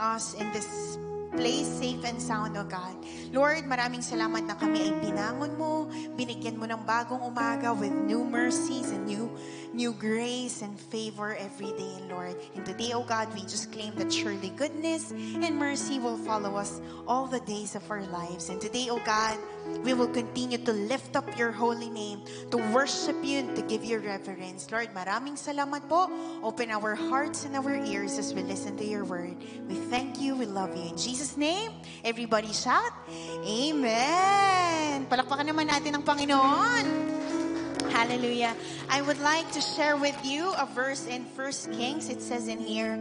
us in this place safe and sound, O God. Lord, maraming salamat na kami ay binangon mo, binigyan mo ng bagong umaga with new mercies and new grace and favor every day, Lord. And today, O God, we just claim that surely goodness and mercy will follow us all the days of our lives. And today, O God, we will continue to lift up your holy name, to worship you and to give you reverence. Lord, maraming salamat po. Open our hearts and our ears as we listen to your word. We thank you, we love you. In Jesus' name, everybody shout, Amen! Palakpakan naman natin ang Panginoon. Hallelujah. I would like to share with you a verse in 1 Kings. It says in here,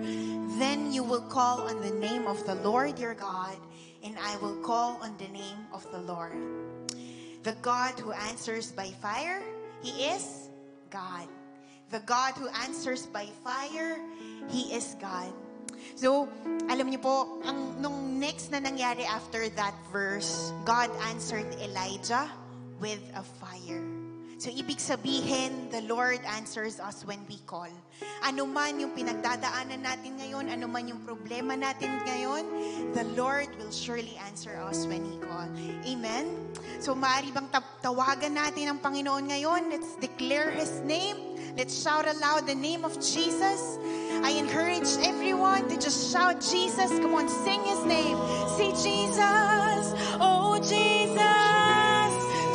Then you will call on the name of the Lord your God, and I will call on the name of the Lord. The God who answers by fire, He is God. The God who answers by fire, He is God. So, alam niyo po, nung next na nangyari after that verse, God answered Elijah with a fire. So, ibig sabihin, the Lord answers us when we call. Ano man yung pinagdadaanan natin ngayon, ano man yung problema natin ngayon, the Lord will surely answer us when He call. Amen? So, maaari bang tawagan natin ang Panginoon ngayon? Let's declare His name. Let's shout aloud the name of Jesus. I encourage everyone to just shout Jesus. Come on, sing His name. Say Jesus. Oh, Jesus.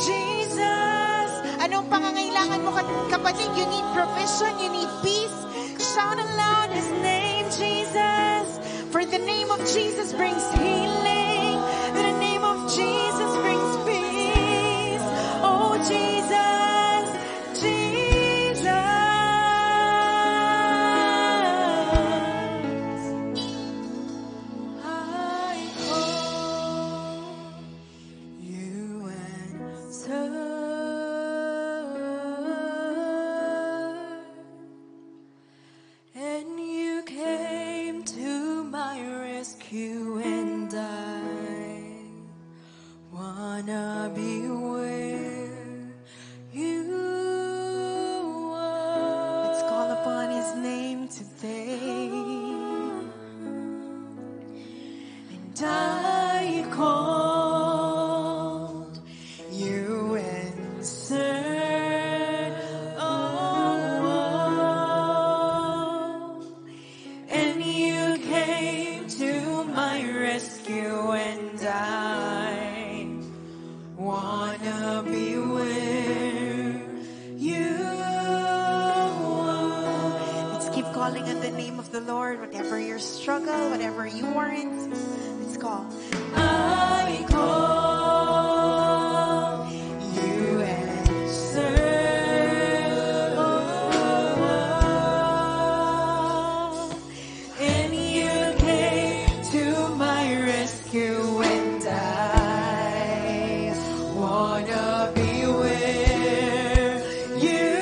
Jesus. Anong pangangailangan mo, kapatid? You need provision, you need peace. Shout aloud His name, Jesus. For the name of Jesus brings healing. The name of Jesus brings peace. Oh, Jesus. Jesus. I call, you answer. And you came to my rescue, and I wanna be where you are. Let's call upon His name today. And I called, you answered. Oh, and you came to my rescue, and I wanna be where you are. Let's keep calling on the name of the Lord, whatever your struggle, whatever you are in. Let's call. I call, you answer. Oh, and you came to my rescue, and I wanna be where you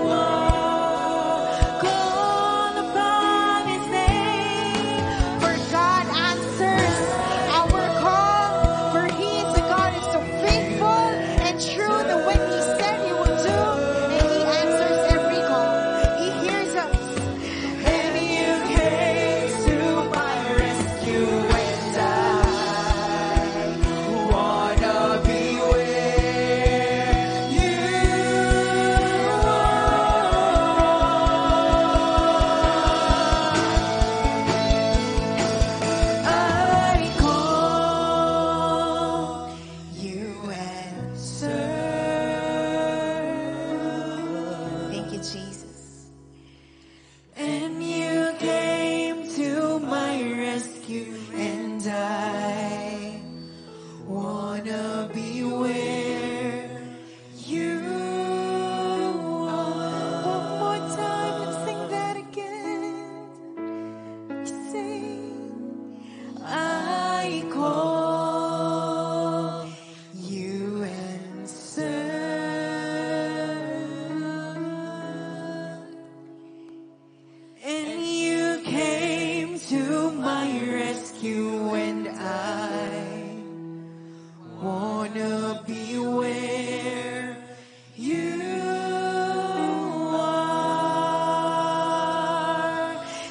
are. Call upon His name, for God answers our call.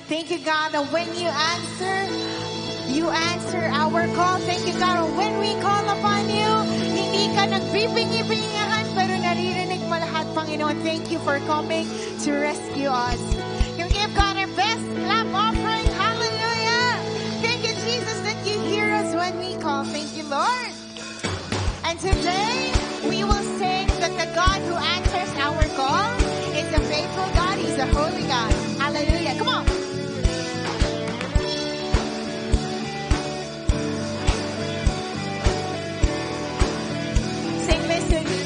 Thank you, God, that when you answer our call. Thank you, God, when we call upon you, hindi ka nagbibingi-bingahan, pero naririnig mo lahat, Panginoon. Thank you for coming to rescue us. You give God our best clap offering. Hallelujah. Thank you, Jesus, that you hear us when we call. Thank you, Lord. And today, we will sing that the God who answers our call is a faithful God. He's a holy God. Hallelujah. Come on. Sing this to me.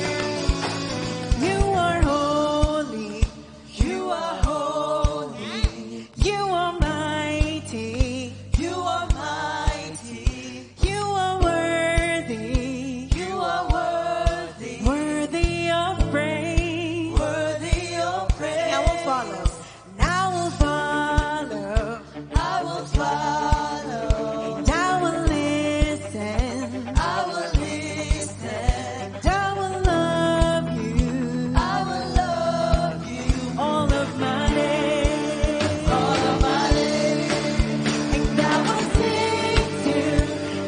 You are holy. You are holy. You are mighty. You are mighty. You are worthy. You are worthy. Worthy of praise. Worthy of praise. Now we'll follow. Now we'll follow. I will follow. And I will listen. I will listen. And I will love you. I will love you. All of my days. All of my days. And I will sing to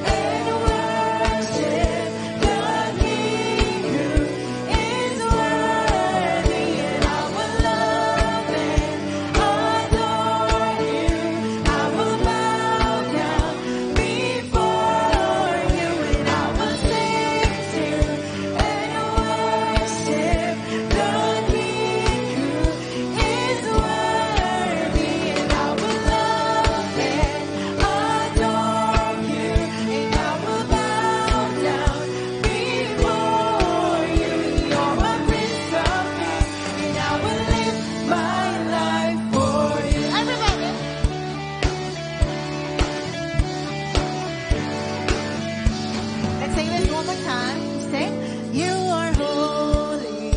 and worship the King who is worthy. And I will love and adore you. I will bow down before you. And I will sing to and worship the King who is worthy. And I will love and adore you. And I will bow down before you. You're my Prince of Peace, and I will live my life for you. Everybody. Let's sing this one more time. Sing. You are holy.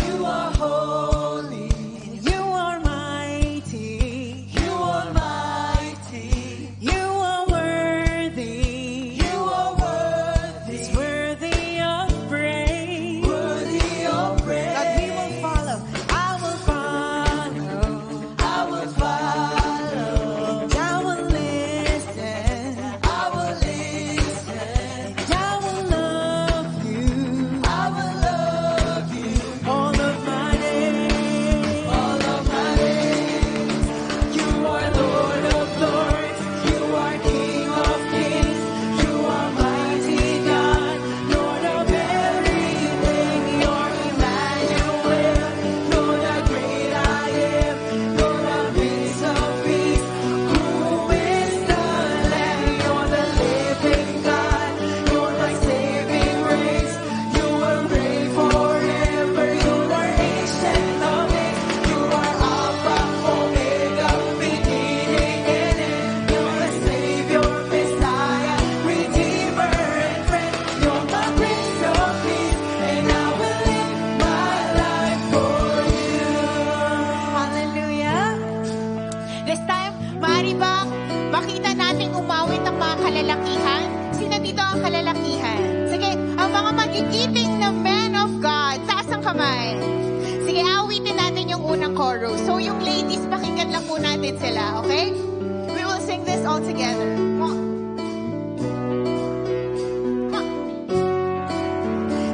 You are holy. And you are mighty. You are mighty. You are worthy. You are worthy. It's worthy of praise. Worthy of praise. God, we will follow. I will follow. I will follow. And I will listen. I will listen. And I will love you. I will love you. All of my days. All of my days. You are Lord of lords. You are King of kings. You are mighty God. Lord of everything. You're Emmanuel. You're the great I am. You're the Prince of Peace. Who is the Lamb? You're the living God. You're my saving grace. You will reign forever. You are ancient of days. You are Alpha, Omega, beginning and end. You're the Savior, Messiah, Redeemer and friend. You're my Prince of Peace, and I will live my life for you. Hallelujah. This time, maaari ba makita natin umawit ang mga kalalakihan? Sino dito ang kalalakihan? Sige, ang mga magigiting na men of God, taas ang kamay. Sige, awitin natin yung unang chorus. So yung ladies, pakinggan lang po natin sila, okay? We will sing this all together.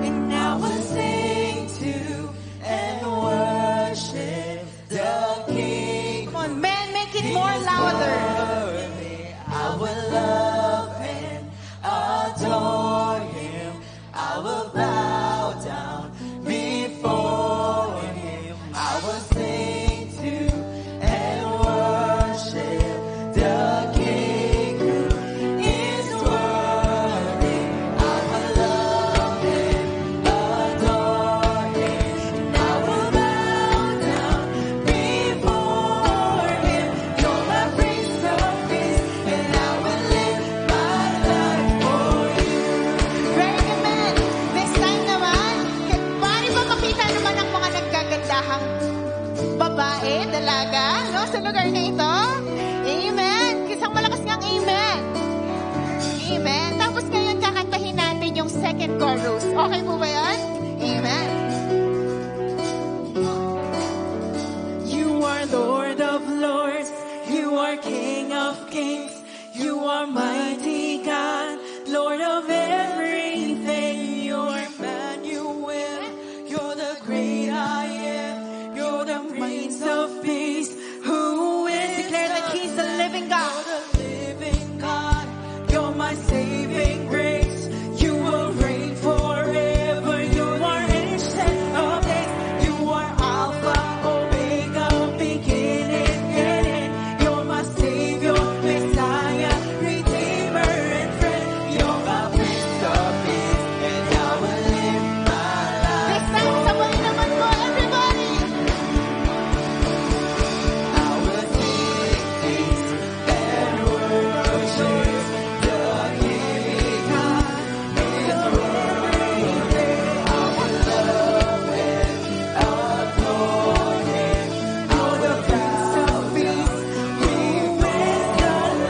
And I will sing to and worship the King. Come on, men, make it more louder. I will love and adore him. I will bow down before him. I will sing to and worship the King who is worthy. I will love and adore him. And I will bow down before him. You're my Prince of Peace, and I will live my life for you. Very good, man. This time naman, paano ba makita naman ang mga naggagandahang babae, dalaga, no, sa lugar na ito? Amen. Isang malakas niyang amen. Amen. Tapos ngayon, kakantahin natin yung second chorus. Okay po ba yan? Amen. You are Lord of lords. You are kings. You are mighty God, Lord of everything. You're Emmanuel. You're the great I am. You're the Prince of Peace. Who is Declare that He's the living God. You're the living God. You're my saving grace. You will reign forever. You are ancient of days. You are Alpha, Omega, beginning and end. You're my Savior, Messiah, Redeemer and friend. You're my Prince of Peace, and I will live my life. Sabay naman po, everybody! I will sing peace and worship the living God. His everything. I will love Him, adore Him. You're the Prince of Peace. He is the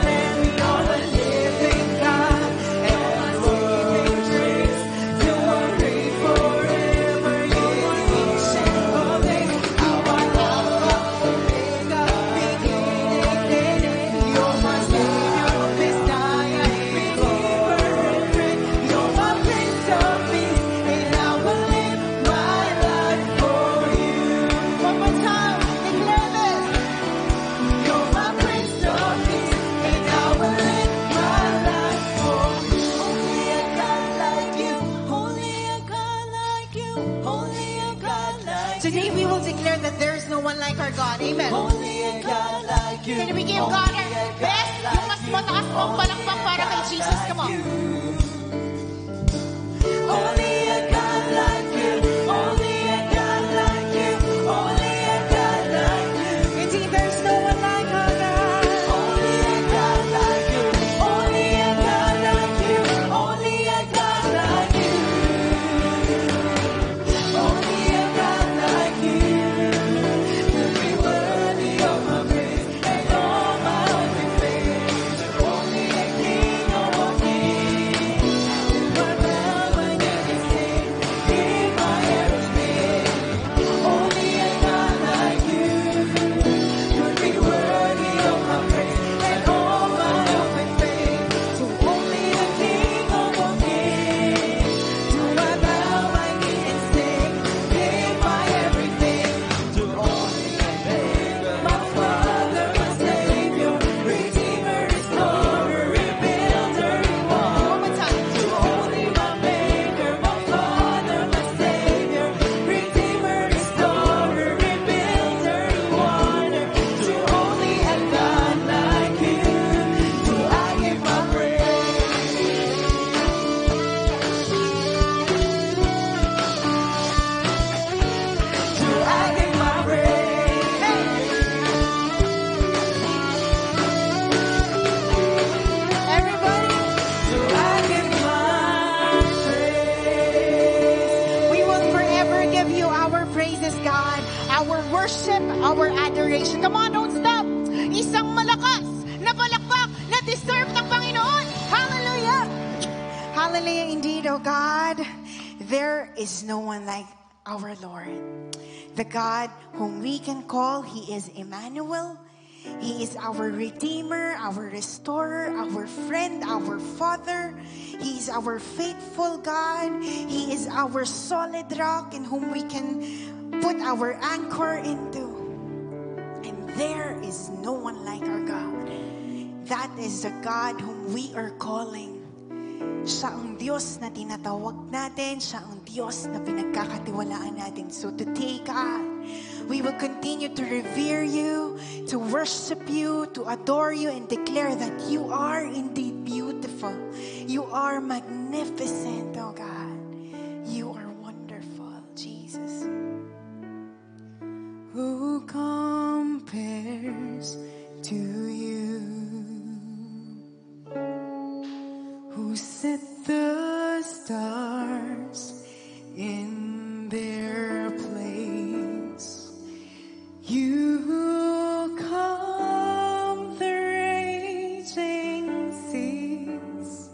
Lamb. You're the living God and saving grace. You are reign forever. You are ancient of days. You are Alpha, Omega, beginning and end. You're my Savior, Messiah, Redeemer and friend. You're my Prince of Peace, and I will live my life for you. One more time, declare this. You're my Prince of Peace, and I will live my life for you. Only a God like you, only a God like you, only a God like you. Today we will declare that there is no one like our God. Amen. Only a God like you. Can we give God our best? Yung mas mataas mong palakpak para kay Jesus. Come on. Only a God like you. Only a God like you. Only a God like you. Indeed, there's no one like our God. Only a God like you. Only a God like you. Only a God like you. Only a God like you. Will be worthy of my praise and all my open faith. Only a King of all kings. To my bow my neck and sing. Give my everything. Only a God like you. Would be worthy of my praise and all my open faith. So only the King of all kings. To my bow my knee and sing. Give my everything. To only a Maker, my Father, my Savior, Redeemer, Restorer, Rebuilder, Rewarder. One more time. To only my Maker, my Father, my Savior, Redeemer, Restorer, Rebuilder, Rewarder. To only a God like you, do I give my praise. Do I give my praise. Everybody, Do I give my praise. we will forever give you our praises, God. Our worship, our adoration. Come on, don't stop. Isang malakas na palakpak na deserve ng Panginoon. Hallelujah! Hallelujah indeed, oh God. There is no one like our Lord. The God whom we can call, He is Emmanuel. He is our Redeemer, our Restorer, our friend, our Father. He is our faithful God. He is our solid rock in whom we can put our anchor into. And there is no one like our God. That is the God whom we are calling. Siya ang Diyos na tinatawag natin. Siya ang Diyos na pinagkakatiwalaan natin. So today, God, we will continue to revere you, to worship you, to adore you, and declare that you are indeed beautiful. You are magnificent, oh God. You are wonderful, Jesus. Who compares to you? Who set the stars in their place? You calm the raging seas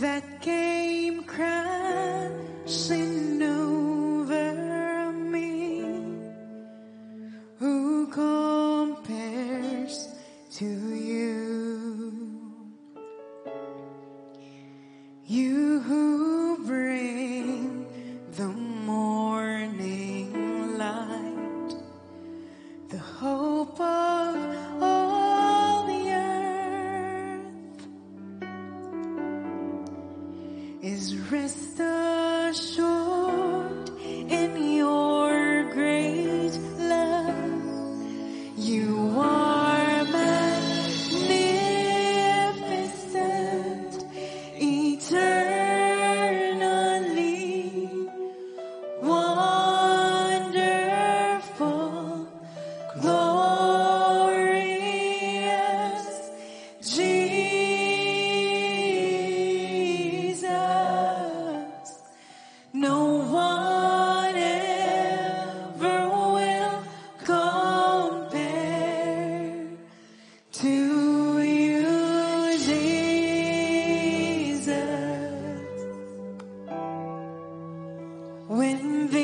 that came crashing over me. Who compares to you? Rest assured in your great love, you are magnificent, eternally wonderful, glorious Jesus. No one ever will compare to you, Jesus. When the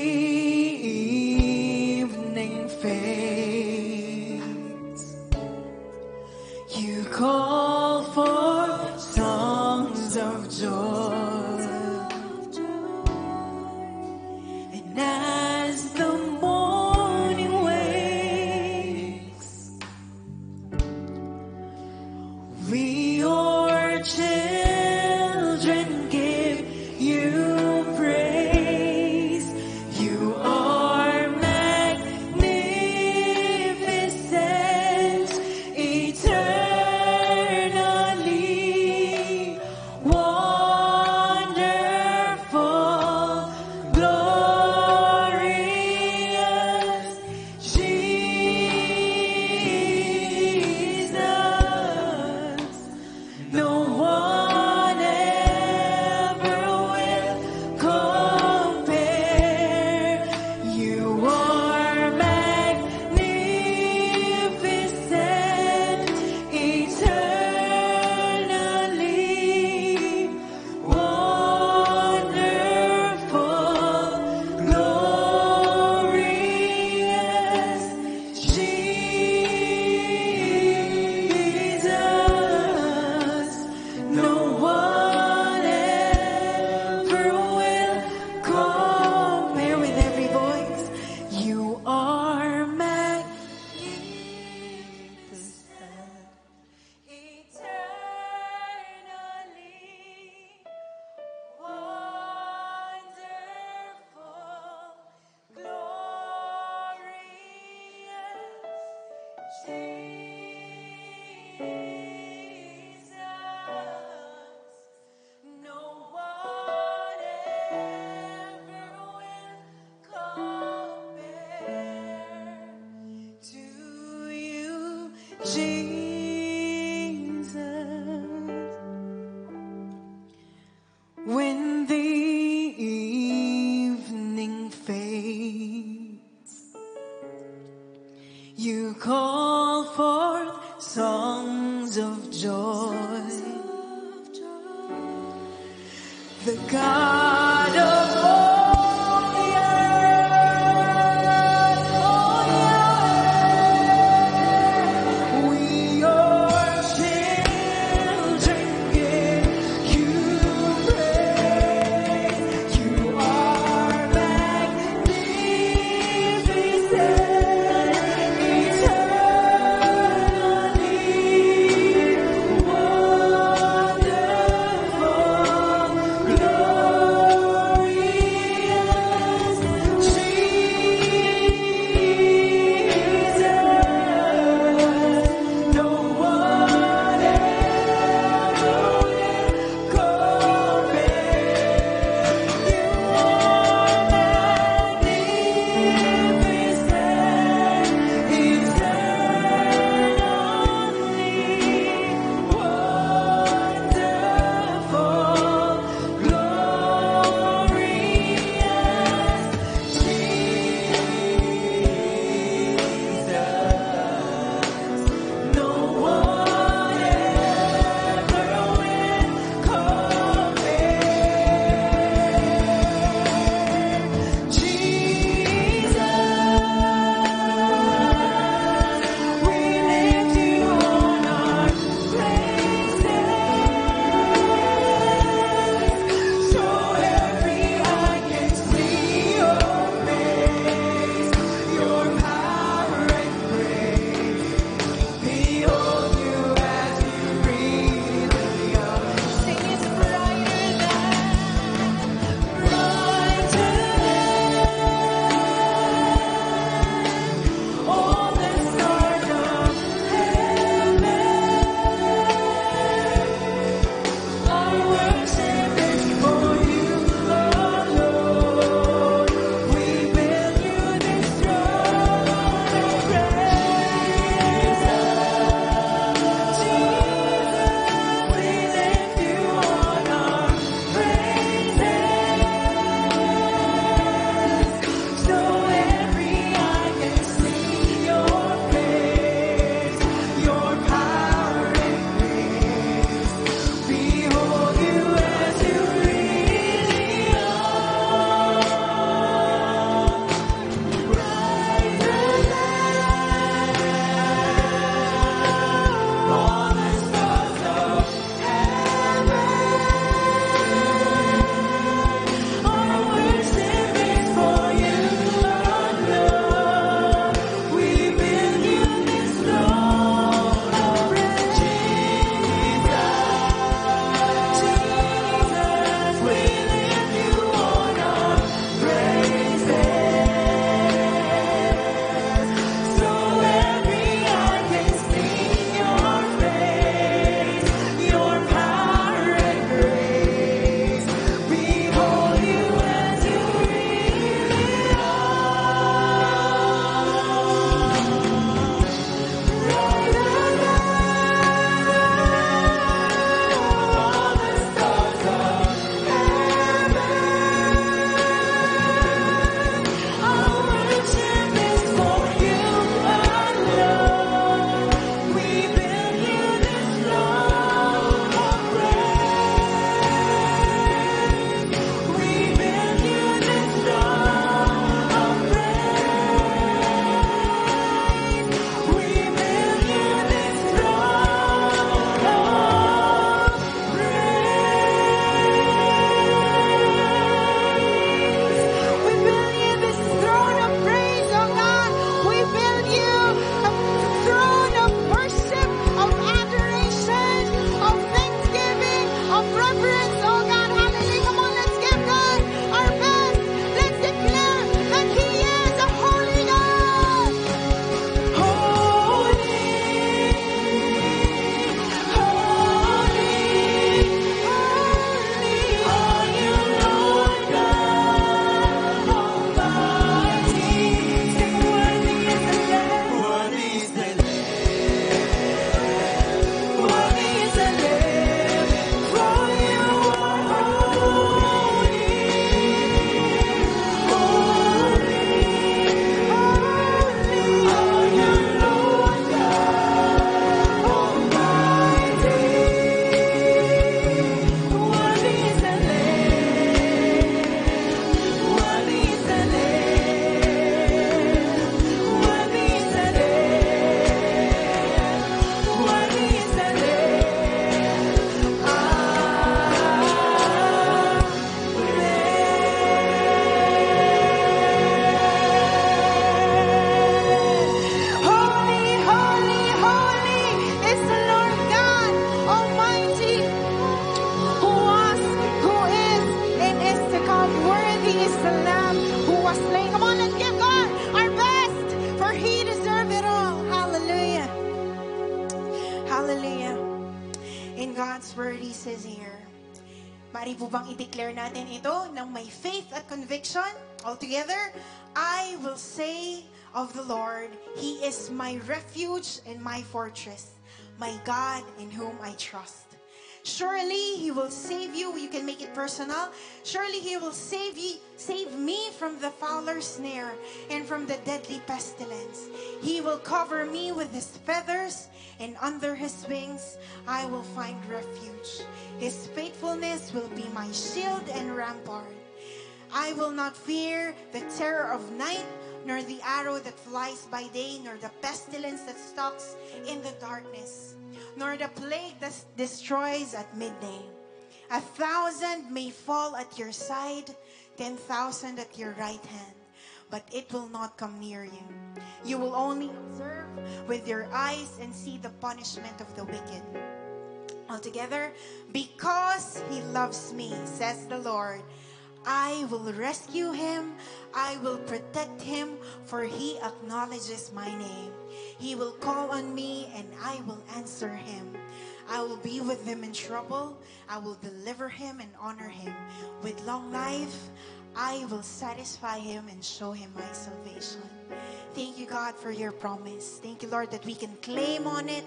evening fades, you call for songs of joy. And as the morning wakes, we, your children, give you praise. You are magnificent, eternally wonderful, glorious Jesus. No one ever will compare. You are magnificent, eternally wonderful, glorious Jesus. No one ever will compare. With every voice, you are magnificent, eternally wonderful, glorious Jesus. No one ever will compare to you, Jesus. When the evening fades, you call forth songs of joy. The God of all the earth, we, your children, give you praise. You are magnificent, eternally wonderful, glorious literally says here. Mari po bang i-declare natin ito ng may faith at conviction? All together, I will say of the Lord, He is my refuge and my fortress, my God in whom I trust. Surely He will save you. You can make it personal. Surely He will save me from the fowler's snare and from the deadly pestilence. He will cover me with His feathers, and under His wings I will find refuge. His faithfulness will be my shield and rampart. I will not fear the terror of night, nor the arrow that flies by day, nor the pestilence that stalks in the darkness, nor the plague that destroys at midday. 1,000 may fall at your side, 10,000 at your right hand, but it will not come near you. You will only observe with your eyes and see the punishment of the wicked. Altogether, because He loves me, says the Lord, I will rescue him, I will protect him, for he acknowledges my name. He will call on me, and I will answer him. I will be with him in trouble. I will deliver him and honor him. With long life, I will satisfy him and show him my salvation. Thank you, God, for your promise. Thank you, Lord, that we can claim on it,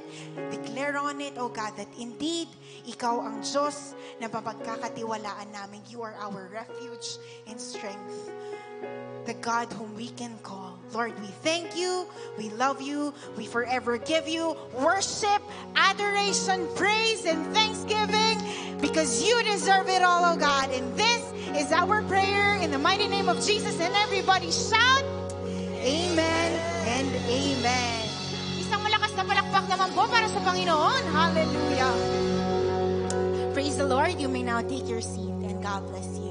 declare on it, oh God, that indeed, Ikaw ang Diyos na mapagkakatiwalaan namin. You are our refuge and strength, the God whom we can call. Lord, we thank you, we love you, we forever give you worship, adoration, praise, and thanksgiving, because you deserve it all, oh God. And this is our prayer in the mighty name of Jesus. And everybody shout, Amen and Amen. Isang malakas na palakpak naman po para sa Panginoon. Hallelujah. Praise the Lord. You may now take your seat, and God bless you.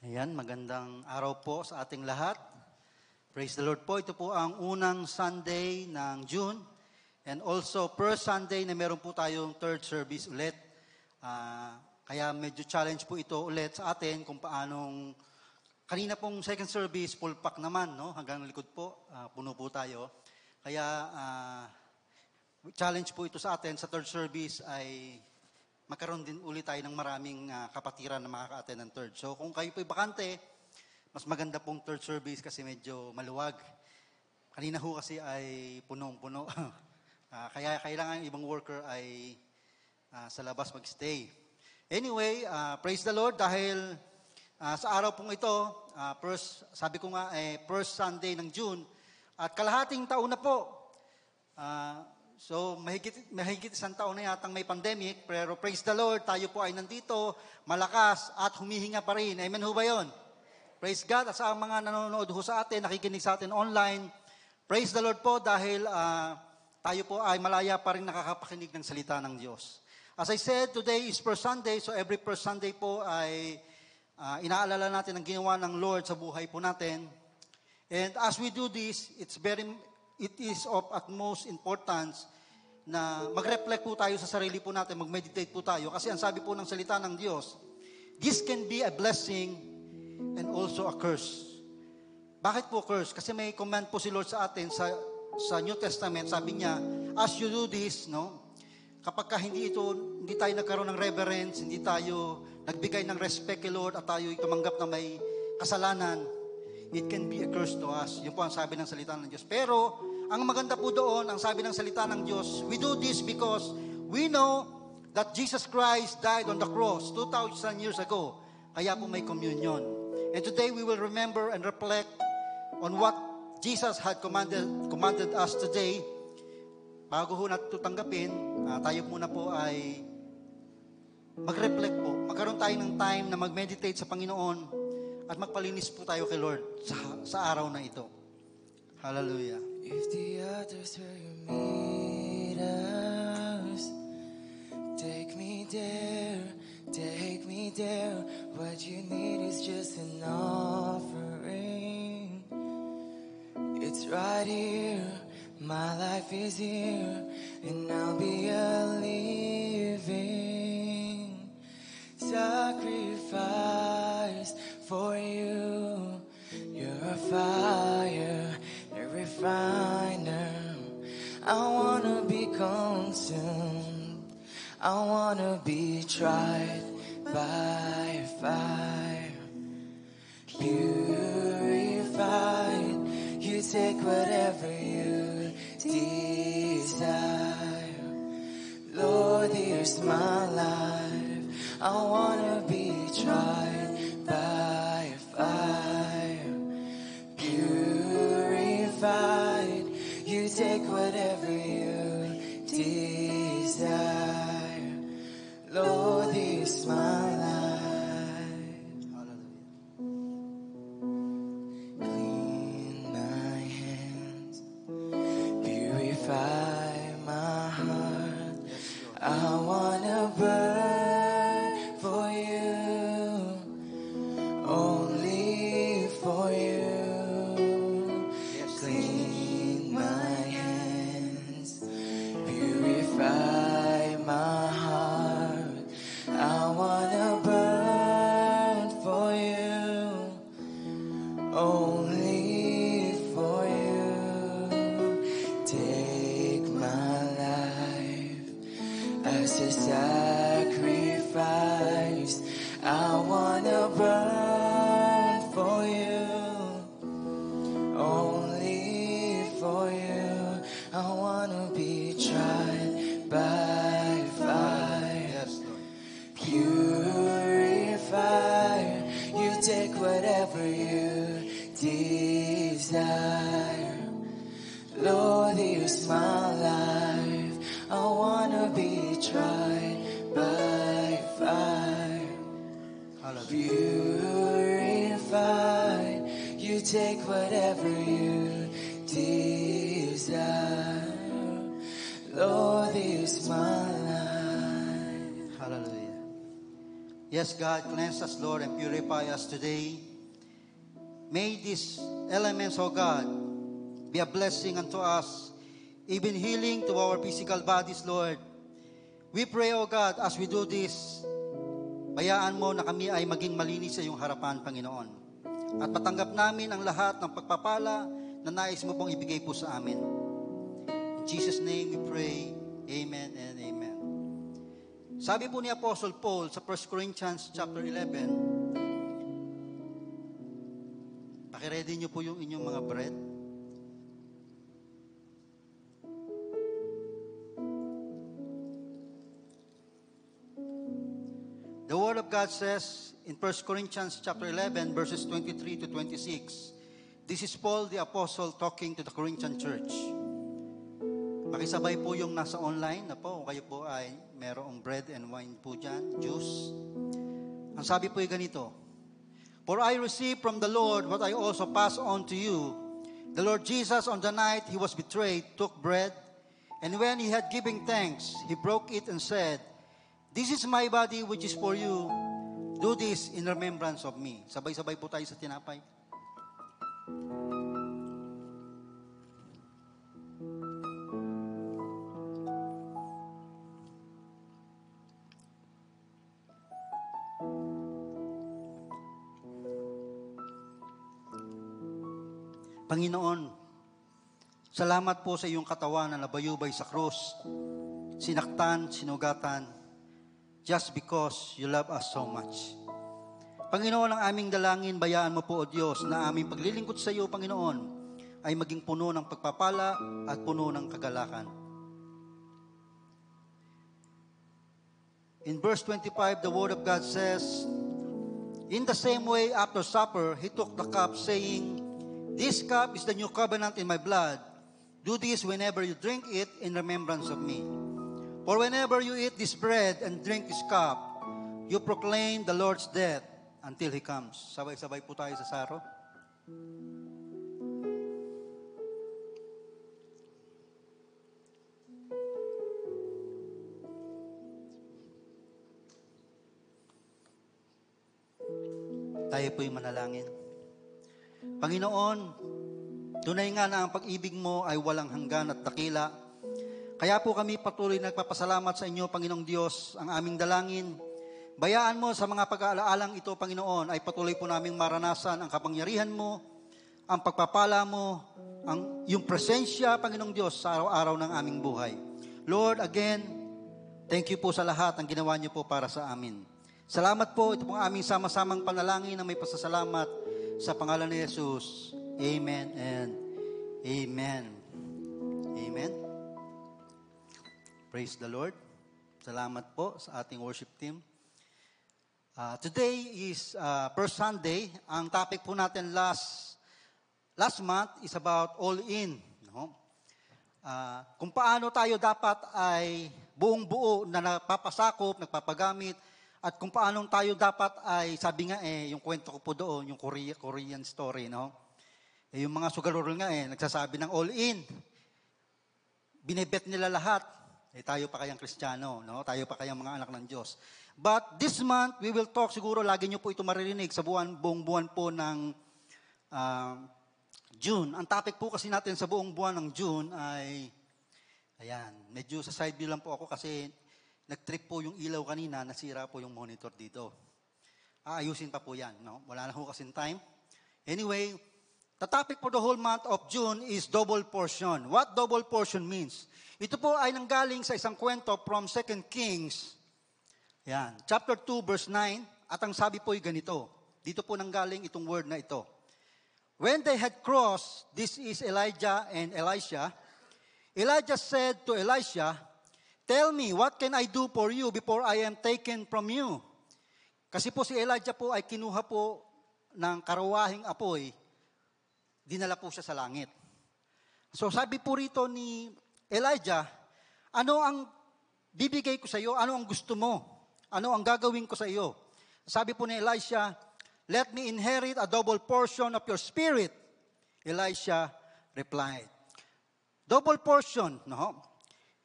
Ayan, magandang araw po sa ating lahat. Praise the Lord po. Ito po ang unang Sunday ng June, and also first Sunday na meron po tayong third service ulit. Kaya medyo challenge po ito ulit sa atin kung paanong, kanina pong second service, full pack naman, no? Hanggang likod po, puno po tayo. Kaya challenge po ito sa atin sa third service ay magkaroon din ulit tayo ng maraming kapatiran na makaka-attend ng third. So kung kayo po'y bakante, mas maganda pong third service kasi medyo maluwag. Kanina ho kasi ay punong-puno. Kaya kailangan ibang worker ay sa labas magstay. Anyway, praise the Lord dahil sa araw pong ito, sabi ko nga, first Sunday ng June, at kalahating taon na po. So, mahigit isang taon na yatang may pandemic, pero praise the Lord, tayo po ay nandito, malakas at humihinga pa rin. Amen ho ba yun? Praise God. At sa mga nanonood ho sa atin, nakikinig sa atin online, praise the Lord po dahil tayo po ay malaya pa rin nakakapakinig ng salita ng Diyos. As I said, today is first Sunday, so every first Sunday po ay inaalala natin ang ginawa ng Lord sa buhay po natin. And as we do this, it is of utmost importance na mag-reflect po tayo sa sarili po natin, mag-meditate po tayo. Kasi ang sabi po ng salita ng Diyos, this can be a blessing and also a curse. Bakit po curse? Kasi may command po si Lord sa atin sa New Testament. Sabi niya, as you do this, no, kapag hindi tayo nagkaroon ng reverence, hindi tayo nagbigay ng respect kay Lord at tayo tumanggap na may kasalanan, it can be a curse to us. Yun po ang sabi ng salita ng Diyos. Pero, ang maganda po doon, ang sabi ng salita ng Diyos, we do this because we know that Jesus Christ died on the cross 2,000 years ago. Kaya po may communion. And today we will remember and reflect on what Jesus had commanded us today. Bago ho natin ito tanggapin, tayo muna po ay mag-reflect po. Magkaroon tayo ng time na mag-meditate sa Panginoon at magpalinis po tayo kay Lord sa araw na ito. Hallelujah. If the others where you meet us, take me there, what you need is just an offering. It's right here, my life is here, and I'll be a living sacrifice for you. You're a fire, a refiner. I wanna be consumed, I wanna be tried by fire, purified. You take whatever you desire. Lord, here's my life. I wanna be tried by fire, purified. You take whatever you desire. Lord, here's my life. Clean my hands, purify my heart. I wanna burn for you, only for you. Clean my hands, purify my heart. I wanna burn for you, only for you. Take my life as a sacrifice. I wanna burn for you, only for you. I wanna be tried by fire, Yes, Lord. purified. You take whatever you desire. Lord, here's my life. I wanna be tried by fire, Hallelujah. purified. You take whatever you desire. Lord, here's my life. Hallelujah. Yes, God, cleanse us, Lord, and purify us today. May these elements, oh God, be a blessing unto us, even healing to our physical bodies, Lord. We pray, oh God, as we do this, bayaan mo na kami ay maging malinis sa iyong harapan, Panginoon. At matanggap namin ang lahat ng pagpapala na nais mo pong ibigay po sa amin. In Jesus' name we pray. Amen and amen. Sabi po ni Apostle Paul sa 1 Corinthians chapter 11, pakiready niyo po yung inyong mga bread. The Word of God says in 1 Corinthians chapter 11, verses 23 to 26, this is Paul the Apostle talking to the Corinthian church. Makisabay po yung nasa online na po, kayo po ay merong bread and wine po dyan, juice. Ang sabi po ay ganito, for I received from the Lord what I also pass on to you. The Lord Jesus, on the night he was betrayed, took bread, and when he had given thanks, he broke it and said, this is my body which is for you. Do this in remembrance of me. Sabay-sabay po tayo sa tinapay. Panginoon, salamat po sa iyong katawan na nabayubay sa krus sinaktan, sinugatan, just because you love us so much. Panginoon, ang aming dalangin, bayaan mo po, O Diyos, na aming paglilingkod sa iyo, Panginoon, ay maging puno ng pagpapala at puno ng kagalakan. In verse 25, the Word of God says, in the same way, after supper, he took the cup, saying, this cup is the new covenant in my blood. Do this whenever you drink it in remembrance of me. For whenever you eat this bread and drink this cup, you proclaim the Lord's death until He comes. Sabay-sabay po tayo sa saro. Tayo po'y manalangin. Panginoon, tunay nga na ang pag-ibig mo ay walang hanggan at dakila. Kaya po kami patuloy nagpapasalamat sa inyo, Panginoong Diyos, ang aming dalangin. Bayaan mo sa mga pag-aalaalang ito, Panginoon, ay patuloy po naming maranasan ang kapangyarihan mo, ang pagpapala mo, yung presensya, Panginoong Diyos, sa araw-araw ng aming buhay. Lord, again, thank you po sa lahat ang ginawa niyo po para sa amin. Salamat po, ito pong aming sama-samang panalangin na may pasasalamat sa pangalan ni Jesus. Amen and amen. Amen. Praise the Lord. Salamat po sa ating worship team. Today is first Sunday. Ang topic po natin last month is about all in. No? Kung paano tayo dapat ay buong-buo na napapasakop, nagpapagamit, at kung paano tayo dapat ay, sabi nga yung kwento ko po doon, yung Korean story, no? Yung mga sugarol nga nagsasabi ng all in. Binebet nila lahat. Tayo pa kayang Kristiyano, no? Tayo pa kayang mga anak ng Diyos. But this month, we will talk, siguro lagi nyo po ito maririnig sa buong buwan po ng June. Ang topic po kasi natin sa buong buwan ng June ay, ayan, medyo sa side view lang po ako kasi nag-trip po yung ilaw kanina, nasira po yung monitor dito. Aayusin pa po yan, no? Wala na ho kasing time. Anyway, the topic for the whole month of June is double portion. What double portion means? Ito po ay nanggaling sa isang kwento from 2 Kings, yan, chapter 2, verse 9, at ang sabi po ay ganito. Dito po nanggaling itong word na ito. When they had crossed, this is Elijah and Elisha, Elijah said to Elisha, tell me, what can I do for you before I am taken from you? Kasi po si Elijah po ay kinuha po ng karawahing apoy, dinala po siya sa langit. So sabi po rito ni Elijah, ano ang bibigay ko sa iyo? Ano ang gusto mo? Ano ang gagawin ko sa iyo? Sabi po ni Elisha, let me inherit a double portion of your spirit. Elisha replied. Double portion, no?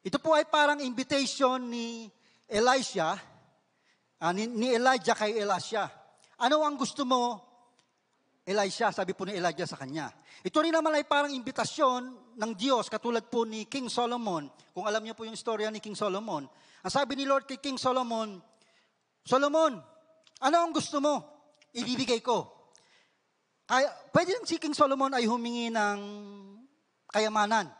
Ito po ay parang invitation ni Elisha, ni Elijah kay Elisha. Ano ang gusto mo, Elisha? Sabi po ni Elijah sa kanya. Ito rin naman ay parang imbitasyon ng Diyos, katulad po ni King Solomon. Kung alam niyo po yung istorya ni King Solomon. Ang sabi ni Lord kay King Solomon, Solomon, ano ang gusto mo? Ibibigay ko. Kaya, pwede lang si King Solomon ay humingi ng kayamanan.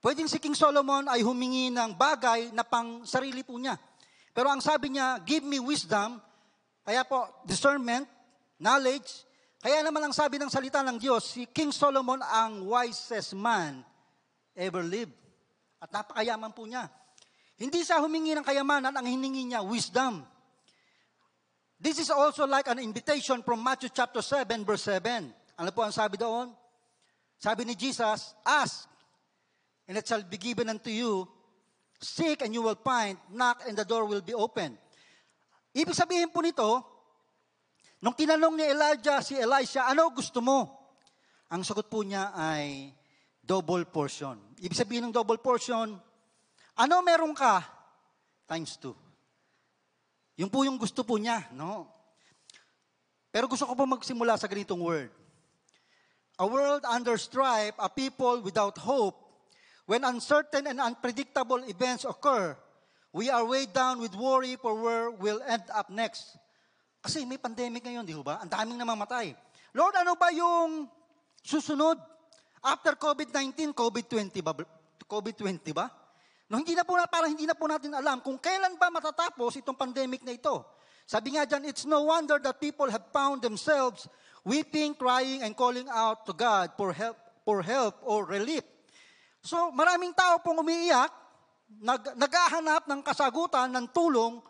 Pwedeng si King Solomon ay humingi ng bagay na pang sarili po niya. Pero ang sabi niya, give me wisdom, kaya po discernment, knowledge. Kaya naman ang sabi ng salita ng Diyos, si King Solomon ang wisest man ever lived. At napakayaman po niya. Hindi siya humingi ng kayamanan, ang hiningi niya, wisdom. This is also like an invitation from Matthew chapter 7, verse 7. Ano po ang sabi doon? Sabi ni Jesus, ask, and it shall be given unto you. Seek and you will find. Knock and the door will be open. Ibig sabihin po nito, nung tinanong ni Elijah si Elisha, ano gusto mo? Ang sagot po niya ay double portion. Ibig sabihin ng double portion, ano meron ka? Times 2. Yung po yung gusto po niya, no? Pero gusto ko po magsimula sa ganitong word. A world under strife, a people without hope. When uncertain and unpredictable events occur, we are weighed down with worry for where we'll end up next. Kasi may pandemic ngayon, di ba? Ang daming namamatay. Lord, ano ba yung susunod? After COVID-19, COVID-20 ba? COVID-20 ba? No, parang hindi na po natin alam kung kailan ba matatapos itong pandemic na ito. Sabi nga dyan, it's no wonder that people have found themselves weeping, crying, and calling out to God for help or relief. So maraming tao pong umiiyak, naghahanap ng kasagutan, ng tulong,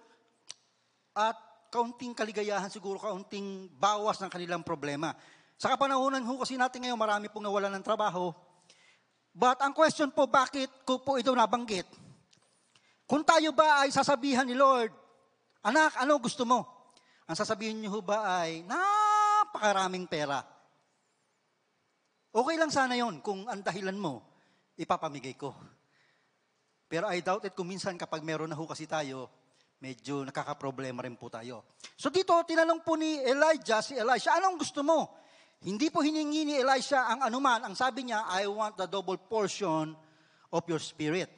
at kaunting kaligayahan siguro, kaunting bawas ng kanilang problema. Sa kapanahunan ho kasi natin ngayon, marami pong nawalan ng trabaho. But ang question po, bakit ko po ito nabanggit? Kung tayo ba ay sasabihan ni Lord, anak, ano gusto mo? Ang sasabihin niyo ba ay, napakaraming pera. Okay lang sana yon kung ang dahilan mo, ipapamigay ko. Pero I doubt it kung minsan kapag meron na ho kasi tayo, medyo nakakaproblema rin po tayo. So dito, tinanong po ni Elijah, si Elisha, anong gusto mo? Hindi po hiningi ni Elisha ang anuman. Ang sabi niya, I want the double portion of your spirit.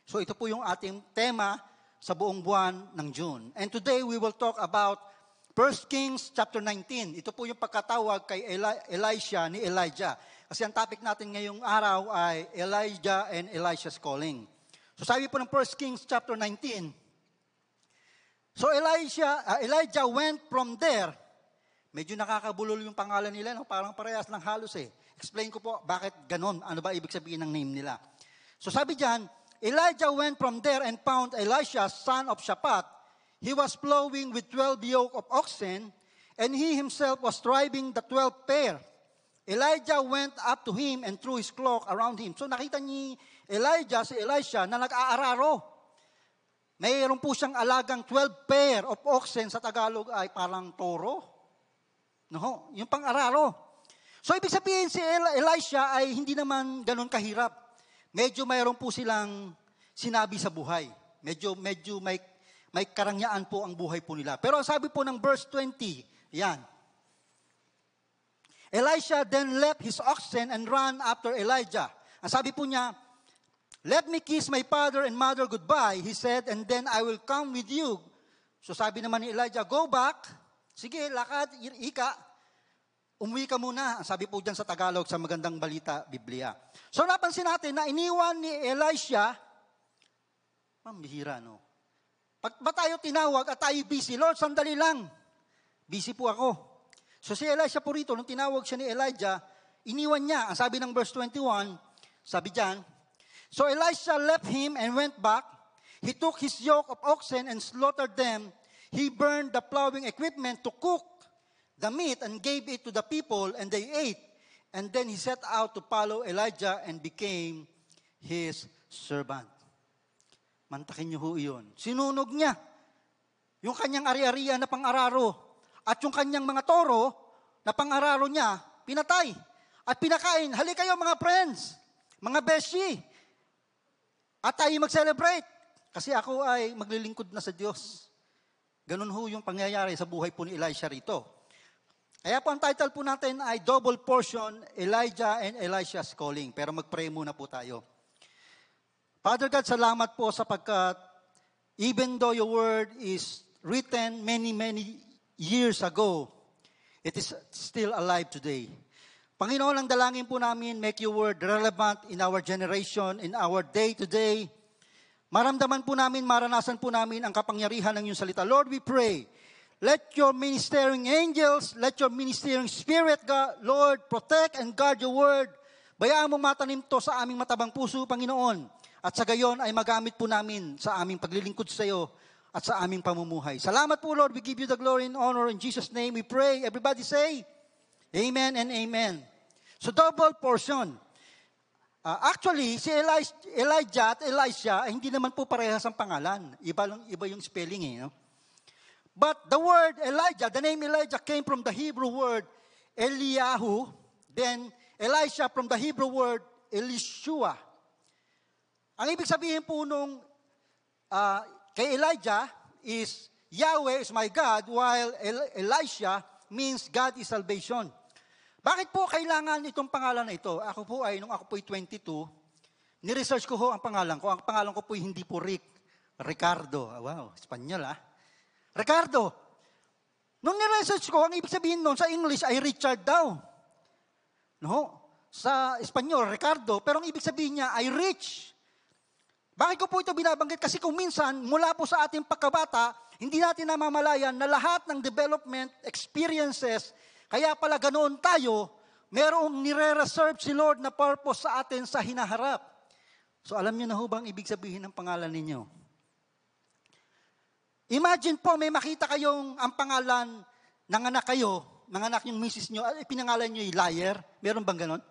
So ito po yung ating tema sa buong buwan ng June. And today we will talk about 1 Kings chapter 19. Ito po yung pagkatawag kay Elisha ni Elijah. Kasi ang topic natin ngayong araw ay Elijah and Elisha's calling. So sabi po ng 1 Kings chapter 19. So Elijah went from there. Medyo nakakabulol yung pangalan nila, no? Parang parehas lang halos eh. Explain ko po bakit ganon, ano ba ibig sabihin ng name nila. So sabi diyan, Elijah went from there and found Elisha, son of Shaphat. He was plowing with 12 yoke of oxen, and he himself was driving the 12 pair. Elijah went up to him and threw his cloak around him. So nakita ni Elijah, si Elisha, na nag-aararo. Mayroon po siyang alagang 12 pair of oxen, sa Tagalog ay parang toro. No, yung pang-araro. So ibig sabihin si Elisha ay hindi naman ganun kahirap. Medyo mayroon po silang sinabi sa buhay. Medyo may karangyaan po ang buhay po nila. Pero sabi po ng verse 20, yan. Elisha then left his oxen and ran after Elijah. Ang sabi po niya, let me kiss my father and mother goodbye, he said, and then I will come with you. So sabi naman ni Elijah, go back. Sige, lakad, ika. Umuwi ka muna. Sabi po dyan sa Tagalog, sa Magandang Balita, Biblia. So napansin natin na iniwan ni Elisha, bihira, no? Pag ba tayo tinawag at tayo busy, Lord, sandali lang. Busy po ako. So si Elisha po rito, nung tinawag siya ni Elijah, iniwan niya. Ang sabi ng verse 21, sabi dyan, so Elisha left him and went back. He took his yoke of oxen and slaughtered them. He burned the plowing equipment to cook the meat and gave it to the people, and they ate. And then he set out to follow Elijah and became his servant. Mantakin niyo ho iyon. Sinunog niya yung kanyang ari-arian na pang-araro at yung kanyang mga toro na pang-araro niya, pinatay at pinakain. Halika kayo mga friends, mga beshi, at tayo mag-celebrate. Kasi ako ay maglilingkod na sa Diyos. Ganun ho yung pangyayari sa buhay po ni Elisha rito. Kaya po ang title po natin ay Double Portion, Elijah and Elisha's Calling. Pero mag-pray muna po tayo. Father God, salamat po sapagkat even though your word is written many years ago, it is still alive today. Panginoon, ang dalangin po namin, make your word relevant in our generation, in our day-to-day. Maramdaman po namin, maranasan po namin ang kapangyarihan ng iyong salita. Lord, we pray, let your ministering angels, let your ministering spirit, God, Lord, protect and guard your word. Bayaan mong matanim to sa aming matabang puso, Panginoon. At sa gayon ay magamit po namin sa aming paglilingkod sa iyo at sa aming pamumuhay. Salamat po, Lord. We give you the glory and honor. In Jesus' name we pray. Everybody say, Amen and Amen. So double portion. Actually, si Elijah at Elisha, hindi naman po parehas ang pangalan. Iba yung spelling eh. No? But the word Elijah, the name Elijah came from the Hebrew word Eliyahu. Then Elisha from the Hebrew word Elishua. Ang ibig sabihin po nung kay Elijah is Yahweh is my God, while Elisha means God is salvation. Bakit po kailangan itong pangalan na ito? Ako po ay, nung ako po ay 22, ni-research ko ho ang pangalan ko. Ang pangalan ko po hindi po Ricardo. Wow, Espanyol Ricardo. Nung ni-research ko, ang ibig sabihin nun sa English ay Richard daw. No? Sa Espanyol, Ricardo. Pero ang ibig sabihin niya ay rich. Bakit ko po ito binabanggit? Kasi kung minsan, mula po sa ating pagkabata, hindi natin namamalayan na lahat ng development experiences, kaya pala ganoon tayo, merong nire-reserve si Lord na purpose sa atin sa hinaharap. So alam niyo na ho bang ibig sabihin ng pangalan ninyo? Imagine po, may makita kayong ang pangalan, nanganak kayo, nanganak yung misis nyo, pinangalan nyo yung liar. Meron bang ganon?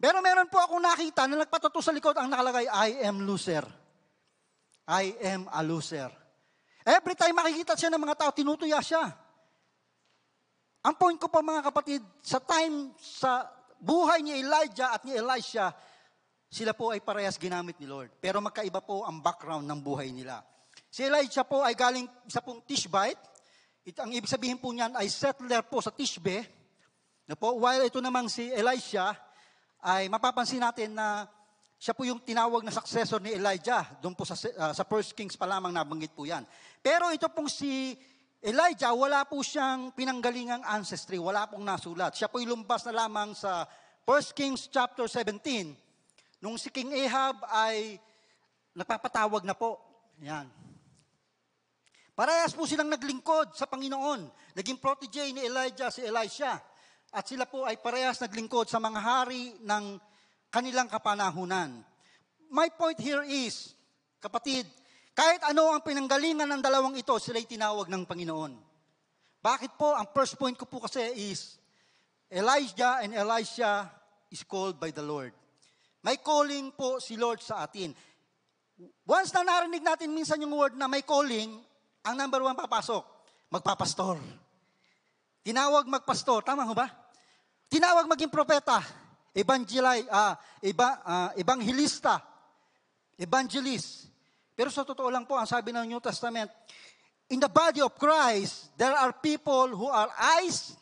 Pero meron po akong nakita na nagpatato sa likod ang nakalagay, I am loser. I am a loser. Every time makikita siya ng mga tao, tinutuya siya. Ang point ko po mga kapatid, sa buhay ni Elijah at ni Elisha, sila po ay parehas ginamit ni Lord. Pero magkaiba po ang background ng buhay nila. Si Elijah po ay galing sa pong Tishbite. Ang ibig sabihin po niyan ay settler po sa Tishbe. While ito namang si Elisha, ay mapapansin natin na siya po yung tinawag na successor ni Elijah. Doon po sa 1 Kings pa lamang nabanggit po yan. Pero ito pong si Elijah, wala po siyang pinanggalingang ancestry. Wala pong nasulat. Siya po lumpas na lamang sa 1 Kings chapter 17. Nung si King Ahab ay nagpapatawag na po. Yan. Parehas po silang naglingkod sa Panginoon. Naging protege ni Elijah si Elisha. At sila po ay parehas naglingkod sa mga hari ng kanilang kapanahunan. My point here is, kapatid, kahit ano ang pinanggalingan ng dalawang ito, sila'y tinawag ng Panginoon. Bakit po? Ang first point ko po kasi is, Elijah and Elisha is called by the Lord. May calling po si Lord sa atin. Once na narinig natin minsan yung word na may calling, ang number one papasok, magpapastor. Tinawag magpastor, tama ho ba? Tinawag maging propeta, evangelista, evangelist. Pero sa totoo lang po, ang sabi ng New Testament, in the body of Christ, there are people who are eyes,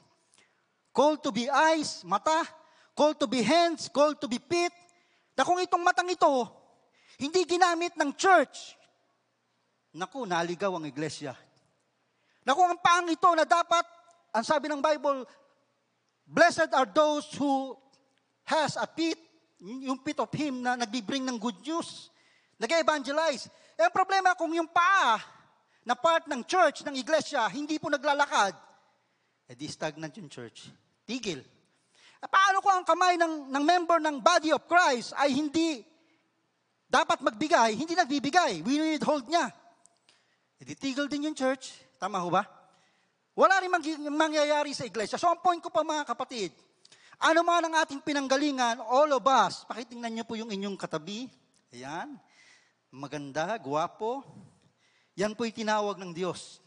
called to be eyes, mata, called to be hands, called to be feet. Na kung itong matang ito, hindi ginamit ng church, naku, naligaw ang iglesia. Na kung ang paang ito na dapat, ang sabi ng Bible, blessed are those who has a feet, yung feet of Him na nagbibring ng good news, nag-evangelize. Ang problema kung yung paa na part ng church, ng iglesia, hindi po naglalakad, di stagnant yung church. Tigil. Paano kung ang kamay ng member ng body of Christ ay hindi dapat magbigay, hindi nagbibigay, withhold niya. Di tigil din yung church. Tama ho ba? Wala rin mangyayari sa iglesia. So ang point ko pa mga kapatid, ano man ang ating pinanggalingan, all of us, pakitingnan niyo po yung inyong katabi. Ayan. Maganda, guwapo. Yan po'y tinawag ng Diyos.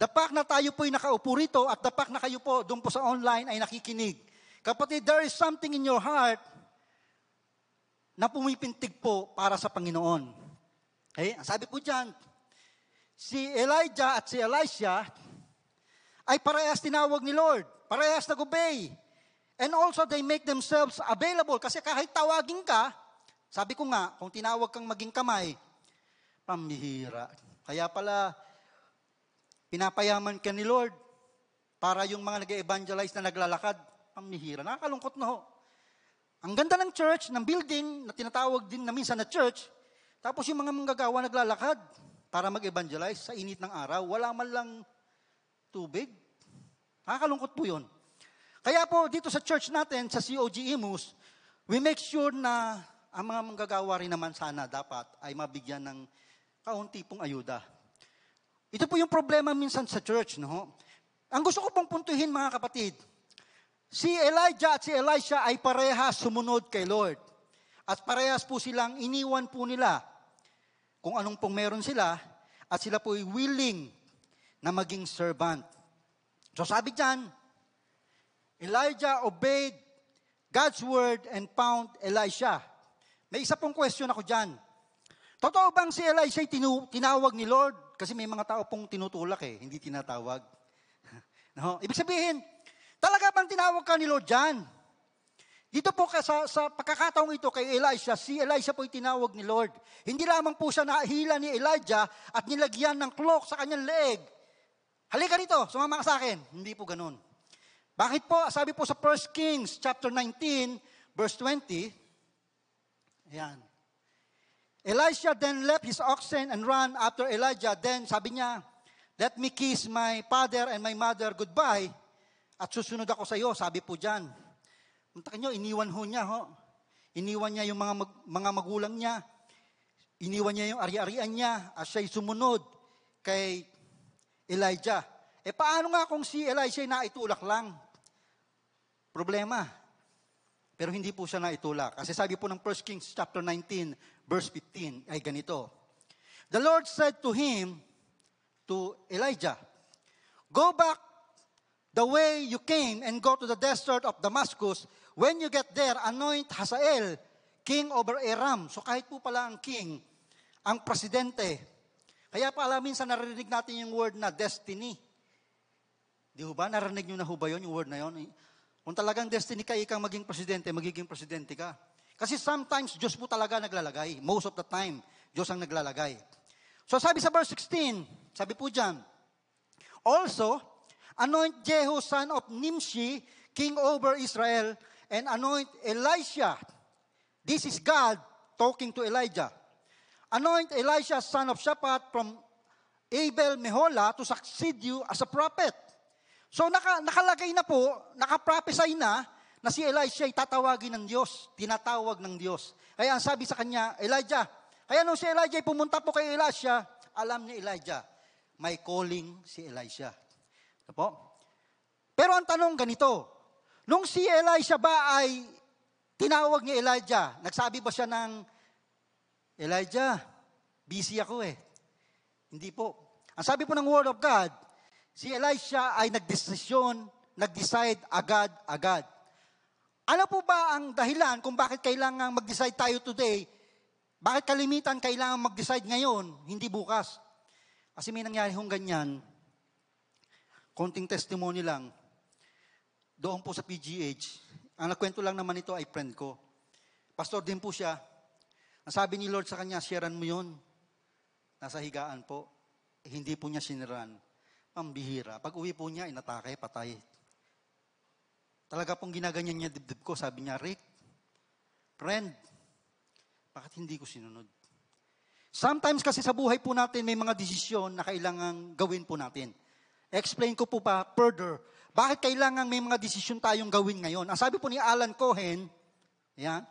The fact na tayo po'y nakaupo rito at the fact na kayo po doon po sa online ay nakikinig. Kapatid, there is something in your heart na pumipintig po para sa Panginoon. Okay? Ang sabi po dyan, si Elijah at si Elisha ay parehas tinawag ni Lord. Parehas nag-obey. And also, they make themselves available. Kasi kahit tawagin ka, sabi ko nga, kung tinawag kang maging kamay, pambihira. Kaya pala, pinapayaman ka ni Lord para yung mga nag-evangelize na naglalakad, pambihira. Nakakalungkot na ho. Ang ganda ng church, ng building, na tinatawag din na minsan na church, tapos yung mga manggagawa naglalakad para mag-evangelize sa init ng araw, wala man lang tubig. Nakakalungkot po yun. Kaya po dito sa church natin, sa COG Imus, we make sure na ang mga manggagawa rin naman sana dapat ay mabigyan ng kaunti pong ayuda. Ito po yung problema minsan sa church. No? Ang gusto ko pong puntuhin mga kapatid, si Elijah at si Elisha ay parehas sumunod kay Lord. At parehas po silang iniwan po nila kung anong pong meron sila at sila po ay willing na maging servant. So sabi dyan, Elijah obeyed God's word and found Elisha. May isa pong question ako dyan. Totoo bang si Elisha tinawag ni Lord? Kasi may mga tao pong tinutulak hindi tinatawag. No? Ibig sabihin, talaga bang tinawag ka ni Lord dyan? Dito po sa pagkakataong ito kay Elisha, si Elisha po tinawag ni Lord. Hindi lamang po siya nahila ni Elijah at nilagyan ng cloak sa kanyang leeg. Halika rito, sumama ka sa akin. Hindi po ganun. Bakit po? Sabi po sa 1 Kings chapter 19, verse 20, ayan. Elisha then left his oxen and ran after Elijah. Then sabi niya, let me kiss my father and my mother goodbye at susunod ako sa iyo, sabi po dyan. Puntakin nyo, iniwan ho niya. Iniwan niya yung mga magulang niya. Iniwan niya yung ari-arian niya at siya'y sumunod kay Elijah. Paano nga kung si Elisha ay naitulak lang? Problema. Pero hindi po siya naitulak. Kasi sabi po ng 1 Kings chapter 19, verse 15, ay ganito. The Lord said to him, to Elijah, go back the way you came and go to the desert of Damascus. When you get there, anoint Hazael, king over Aram. So kahit po pala ang king, ang presidente. Kaya pala minsan narinig natin yung word na destiny. Di ba? Narinig nyo na ho ba yun, yung word na yun? Kung talagang destiny ka, ikang maging presidente, magiging presidente ka. Kasi sometimes, Diyos po talaga naglalagay. Most of the time, Diyos ang naglalagay. So sabi sa verse 16, sabi po dyan, also, anoint Jehu son of Nimshi, king over Israel, and anoint Elisha. This is God talking to Elijah. Anoint Elisha son of Shaphat from Abel Meholah to succeed you as a prophet. So nakalagay na po, nakaprophesy na si Elisha ay tatawagin ng Diyos, tinatawag ng Diyos. Kaya ang sabi sa kanya, Elijah, kaya nung si Elijah ay pumunta po kay Elisha, alam ni Elijah, may calling si Elisha. Po? Pero ang tanong ganito, nung si Elisha ba ay tinawag ni Elijah, nagsabi ba siya ng, Elijah, busy ako eh. Hindi po. Ang sabi po ng Word of God, si Elisha ay nag-decide agad-agad. Ano po ba ang dahilan kung bakit kailangan mag-decide tayo today? Bakit kalimitan kailangan mag-decide ngayon, hindi bukas? Kasi may nangyari hong ganyan, konting testimony lang, doon po sa PGH, ang nagkwento lang naman ito ay friend ko. Pastor din po siya. Ang sabi ni Lord sa kanya, sharean mo yun. Nasa higaan po. Hindi po niya siniran. Pambihira. Pag uwi po niya, inatake, patay. Talaga pong ginaganyan niya dibdib ko. Sabi niya, Rick, friend, bakit hindi ko sinunod? Sometimes kasi sa buhay po natin, may mga desisyon na kailangan gawin po natin. Explain ko po pa further. Bakit kailangan may mga desisyon tayong gawin ngayon? Ang sabi po ni Alan Cohen, yan,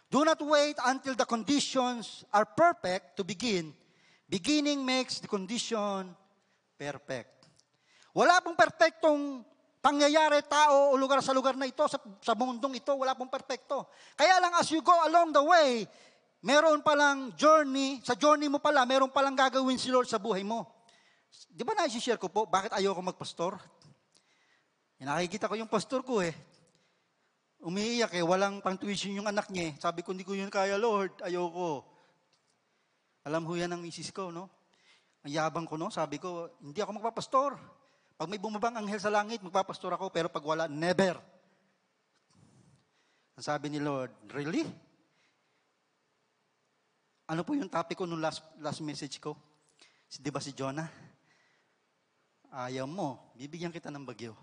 do not wait until the conditions are perfect to begin. Beginning makes the condition perfect. Wala pong perfectong pangyayari, tao o lugar sa lugar na ito, sa mundong ito, wala pong perfecto. Kaya lang as you go along the way, meron palang journey, sa journey mo pala, meron palang gagawin si Lord sa buhay mo. Di ba na-share ko po, bakit ayoko magpastor? Nakikita ko yung pastor ko umiiyak walang pang-tuition yung anak niya. Sabi ko, hindi ko yun kaya, Lord, ayoko. Alam ho yan ng misis ko, no? Ang yabang ko, no? Sabi ko, hindi ako magpapastor. Pag may bumabang anghel sa langit, magpapastor ako, pero pag wala, never. Ang sabi ni Lord, really? Ano po yung topic ko nung last message ko? Di ba si Jonah? Ayaw mo, bibigyan kita ng bagyo.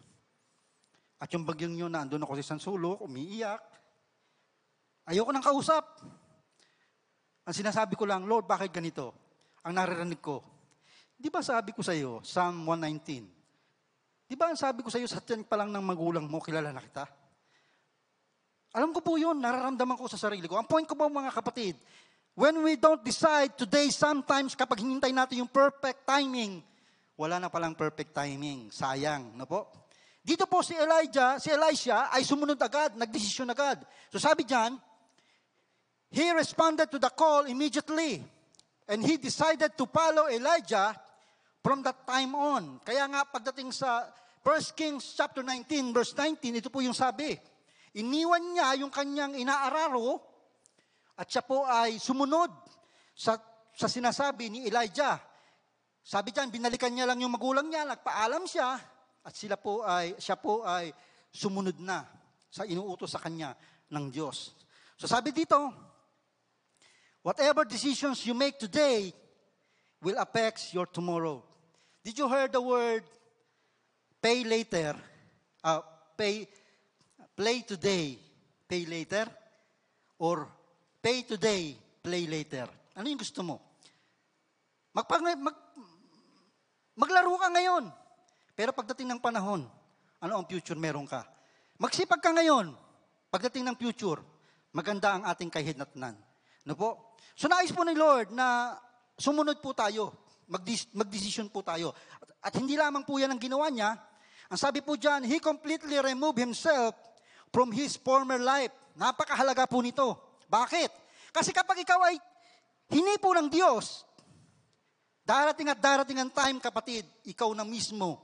At yung bagyong yun, nandun ako sa isang sulok, umiiyak. Ayoko nang kausap. Ang sinasabi ko lang, Lord, bakit ganito? Ang naririnig ko, di ba sabi ko sa iyo, Psalm 119, di ba ang sabi ko sa iyo, sa tiyan pa lang ng magulang mo, kilala na kita? Alam ko po yun, nararamdaman ko sa sarili ko. Ang point ko po mga kapatid, when we don't decide today, sometimes kapag hinintay natin yung perfect timing, wala na palang perfect timing. Sayang, no po? Dito po si Elisha ay sumunod agad, nagdesisyon agad. So sabi diyan, he responded to the call immediately. And he decided to follow Elijah from that time on. Kaya nga pagdating sa 1 Kings chapter 19, verse 19, ito po yung sabi. Iniwan niya yung kanyang inaararo at siya po ay sumunod sa sinasabi ni Elijah. Sabi diyan, binalikan niya lang yung magulang niya, nagpaalam siya. At siya po ay sumunod na sa inuutos sa kanya ng Diyos. So sabi dito, whatever decisions you make today will affect your tomorrow. Did you hear the word pay later? Play today, pay later? Or pay today, play later? Ano yung gusto mo? Maglaro ka ngayon. Pero pagdating ng panahon, ano ang future meron ka? Magsipag ka ngayon. Pagdating ng future, maganda ang ating kahinatnan. Ano po? So nais po ni Lord na sumunod po tayo. Magdesisyon po tayo. At hindi lamang po yan ang ginawa niya. Ang sabi po dyan, He completely removed Himself from His former life. Napakahalaga po nito. Bakit? Kasi kapag ikaw ay hinipo ng Diyos, darating ang time, kapatid, ikaw na mismo,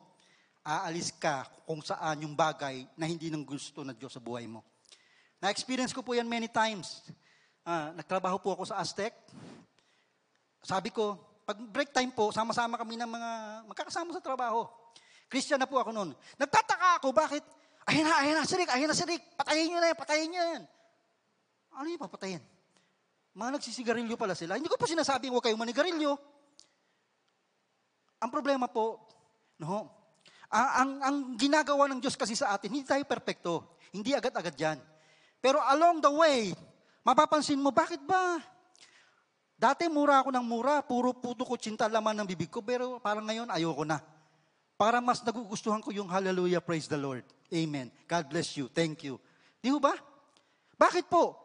aalis ka kung saan yung bagay na hindi nang gusto ng Diyos sa buhay mo. Na-experience ko po yan many times. Nagtrabaho po ako sa Aztec. Sabi ko, pag break time po, sama-sama kami ng mga magkakasama sa trabaho. Christian na po ako noon. Nagtataka ako, bakit? Ayun na, sirik. Patayin nyo yan. Ano yung papatayin? Mga nagsisigarilyo pala sila. Hindi ko po sinasabing huwag kayong manigarilyo. Ang problema po, no, ang ginagawa ng Diyos kasi sa atin, hindi tayo perfecto. Hindi agad-agad yan. Pero along the way, mapapansin mo, bakit ba? Dati mura ako ng mura, puro puto ko tsinta laman ng bibig ko, pero parang ngayon ayoko na. Para mas nagugustuhan ko yung hallelujah, praise the Lord. Amen. God bless you. Thank you. Di ba? Bakit po?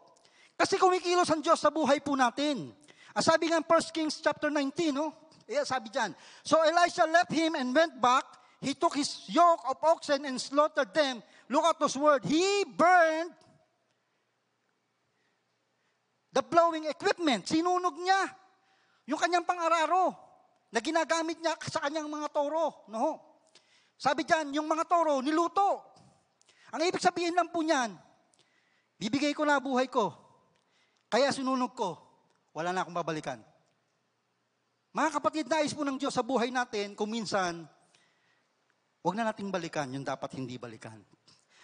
Kasi kumikilos ang Diyos sa buhay po natin. Ang sabi nga 1 Kings chapter 19, no? Sabi dyan, so Elisha left him and went back. He took his yoke of oxen and slaughtered them. Look at those words. He burned the blowing equipment. Sinunog niya yung kanyang pang-araro na ginagamit niya sa kanyang mga toro. No? Sabi dyan, yung mga toro, niluto. Ang ibig sabihin lang po niyan, bibigay ko na buhay ko. Kaya sinunog ko, wala na akong babalikan. Mga kapatid, nais po ng Diyos sa buhay natin, kung minsan, huwag na nating balikan yung dapat hindi balikan.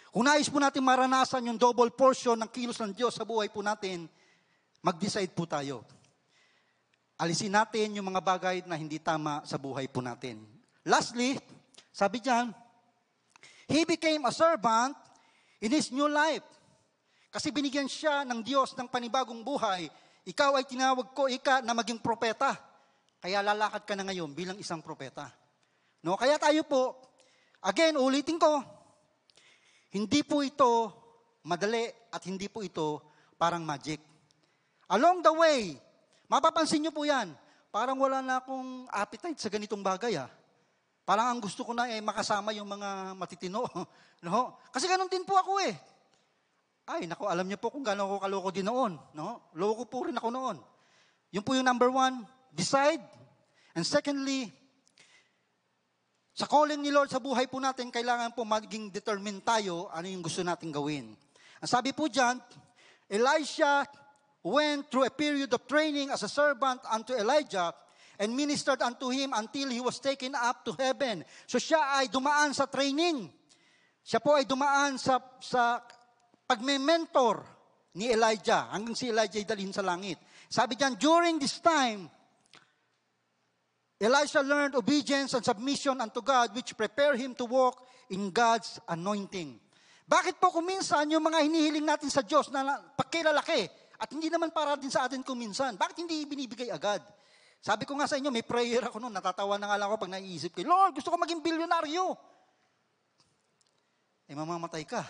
Kung nais po natin maranasan yung double portion ng kilos ng Diyos sa buhay po natin, mag-decide po tayo. Alisin natin yung mga bagay na hindi tama sa buhay po natin. Lastly, sabi diyan, he became a servant in his new life. Kasi binigyan siya ng Diyos ng panibagong buhay. Ikaw ay tinawag ko, na maging propeta. Kaya lalakad ka na ngayon bilang isang propeta. No? Kaya tayo po, again, ulitin ko, hindi po ito madali at hindi po ito parang magic. Along the way, mapapansin niyo po yan, parang wala na akong appetite sa ganitong bagay. Parang ang gusto ko na makasama yung mga matitino. No? Kasi ganun din po ako Ay, naku, alam niyo po kung gaano ako kaloko din noon. No? Loko po rin ako noon. Yun po yung number 1, decide. And secondly, sa calling ni Lord sa buhay po natin, kailangan po maging determined tayo ano yung gusto natin gawin. Ang sabi po dyan, Elisha went through a period of training as a servant unto Elijah and ministered unto him until he was taken up to heaven. So siya ay dumaan sa training. Siya po ay dumaan sa pagme-mentor ni Elijah hanggang si Elijah ay dalhin sa langit. Sabi diyan, during this time, Elisha learned obedience and submission unto God which prepare him to walk in God's anointing. Bakit po kuminsan yung mga hinihiling natin sa Diyos na pagkilalaki at hindi naman para din sa atin kuminsan? Bakit hindi binibigay agad? Sabi ko nga sa inyo, may prayer ako noon, natatawa na nga lang ako pag naiisip ko, Lord, gusto ko maging bilyonaryo. Mamamatay ka.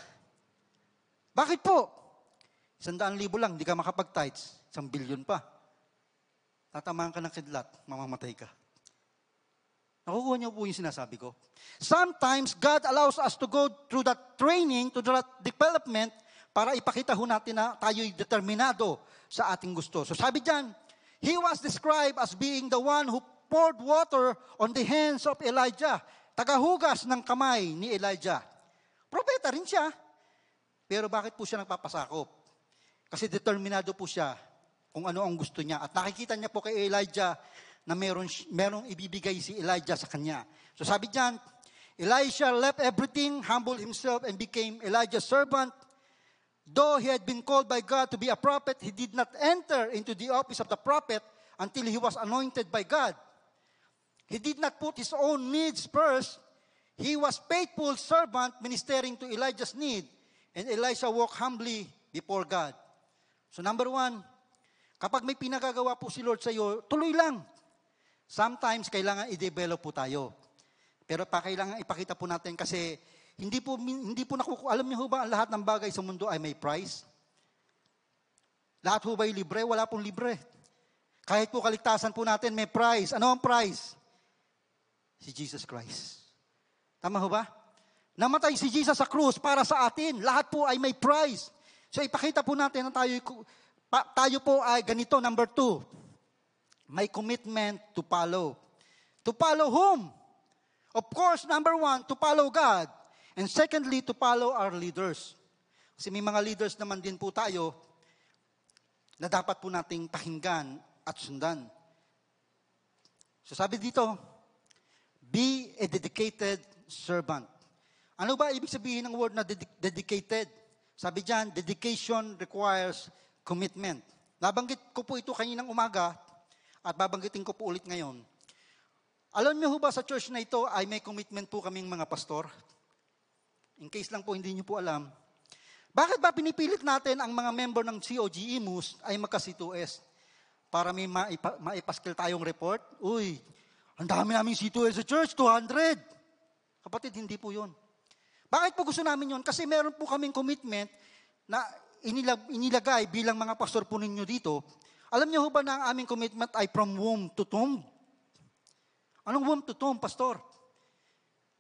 Bakit po? 100,000 lang, hindi ka makapag-tithes. 1 billion pa. Tatamaan ka ng kidlat, mamamatay ka. Nakukuha niyo po yung sinasabi ko. Sometimes, God allows us to go through that training, to that development, para ipakita ho natin na tayo'y determinado sa ating gusto. So sabi diyan, he was described as being the one who poured water on the hands of Elijah. Tagahugas ng kamay ni Elijah. Propeta rin siya. Pero bakit po siya nagpapasakop? Kasi determinado po siya kung ano ang gusto niya. At nakikita niya po kay Elijah na merong ibibigay si Elijah sa kanya. So sabi diyan, Elisha left everything, humbled himself, and became Elijah's servant. Though he had been called by God to be a prophet, he did not enter into the office of the prophet until he was anointed by God. He did not put his own needs first. He was faithful servant ministering to Elijah's need. And Elisha walked humbly before God. So number 1, Kapag may pinagagawa po si Lord sa iyo, tuloy lang. Sometimes, kailangan i-develop po tayo. Pero kailangan ipakita po natin kasi hindi po alam niyo ba, ang lahat ng bagay sa mundo ay may price? Lahat po ba'y libre? Wala pong libre. Kahit po kaligtasan po natin, may price. Ano ang price? Si Jesus Christ. Tama ho ba? Namatay si Jesus sa krus para sa atin. Lahat po ay may price. So ipakita po natin na tayo po ay ganito, number 2. May commitment to follow. To follow whom? Of course, number 1, to follow God. And secondly, to follow our leaders. Kasi may mga leaders naman din po tayo na dapat po nating pakinggan at sundan. So sabi dito, be a dedicated servant. Ano ba ibig sabihin ng word na dedicated? Sabi diyan, dedication requires commitment. Nabanggit ko po ito kaninang umaga at babanggitin ko po ulit ngayon. Alam niyo ba sa church na ito ay may commitment po kaming mga pastor? In case lang po hindi niyo po alam. Bakit ba pinipilit natin ang mga member ng COG Imus ay magka-C2S? Para may maipaskil tayong report? Uy, ang dami namin C2S sa church, 200. Kapatid, hindi po yun. Bakit po gusto namin yun? Kasi meron po kaming commitment na inilagay bilang mga pastor po ninyo dito. Alam niyo ba na ang aming commitment ay from womb to tomb? Anong womb to tomb, pastor?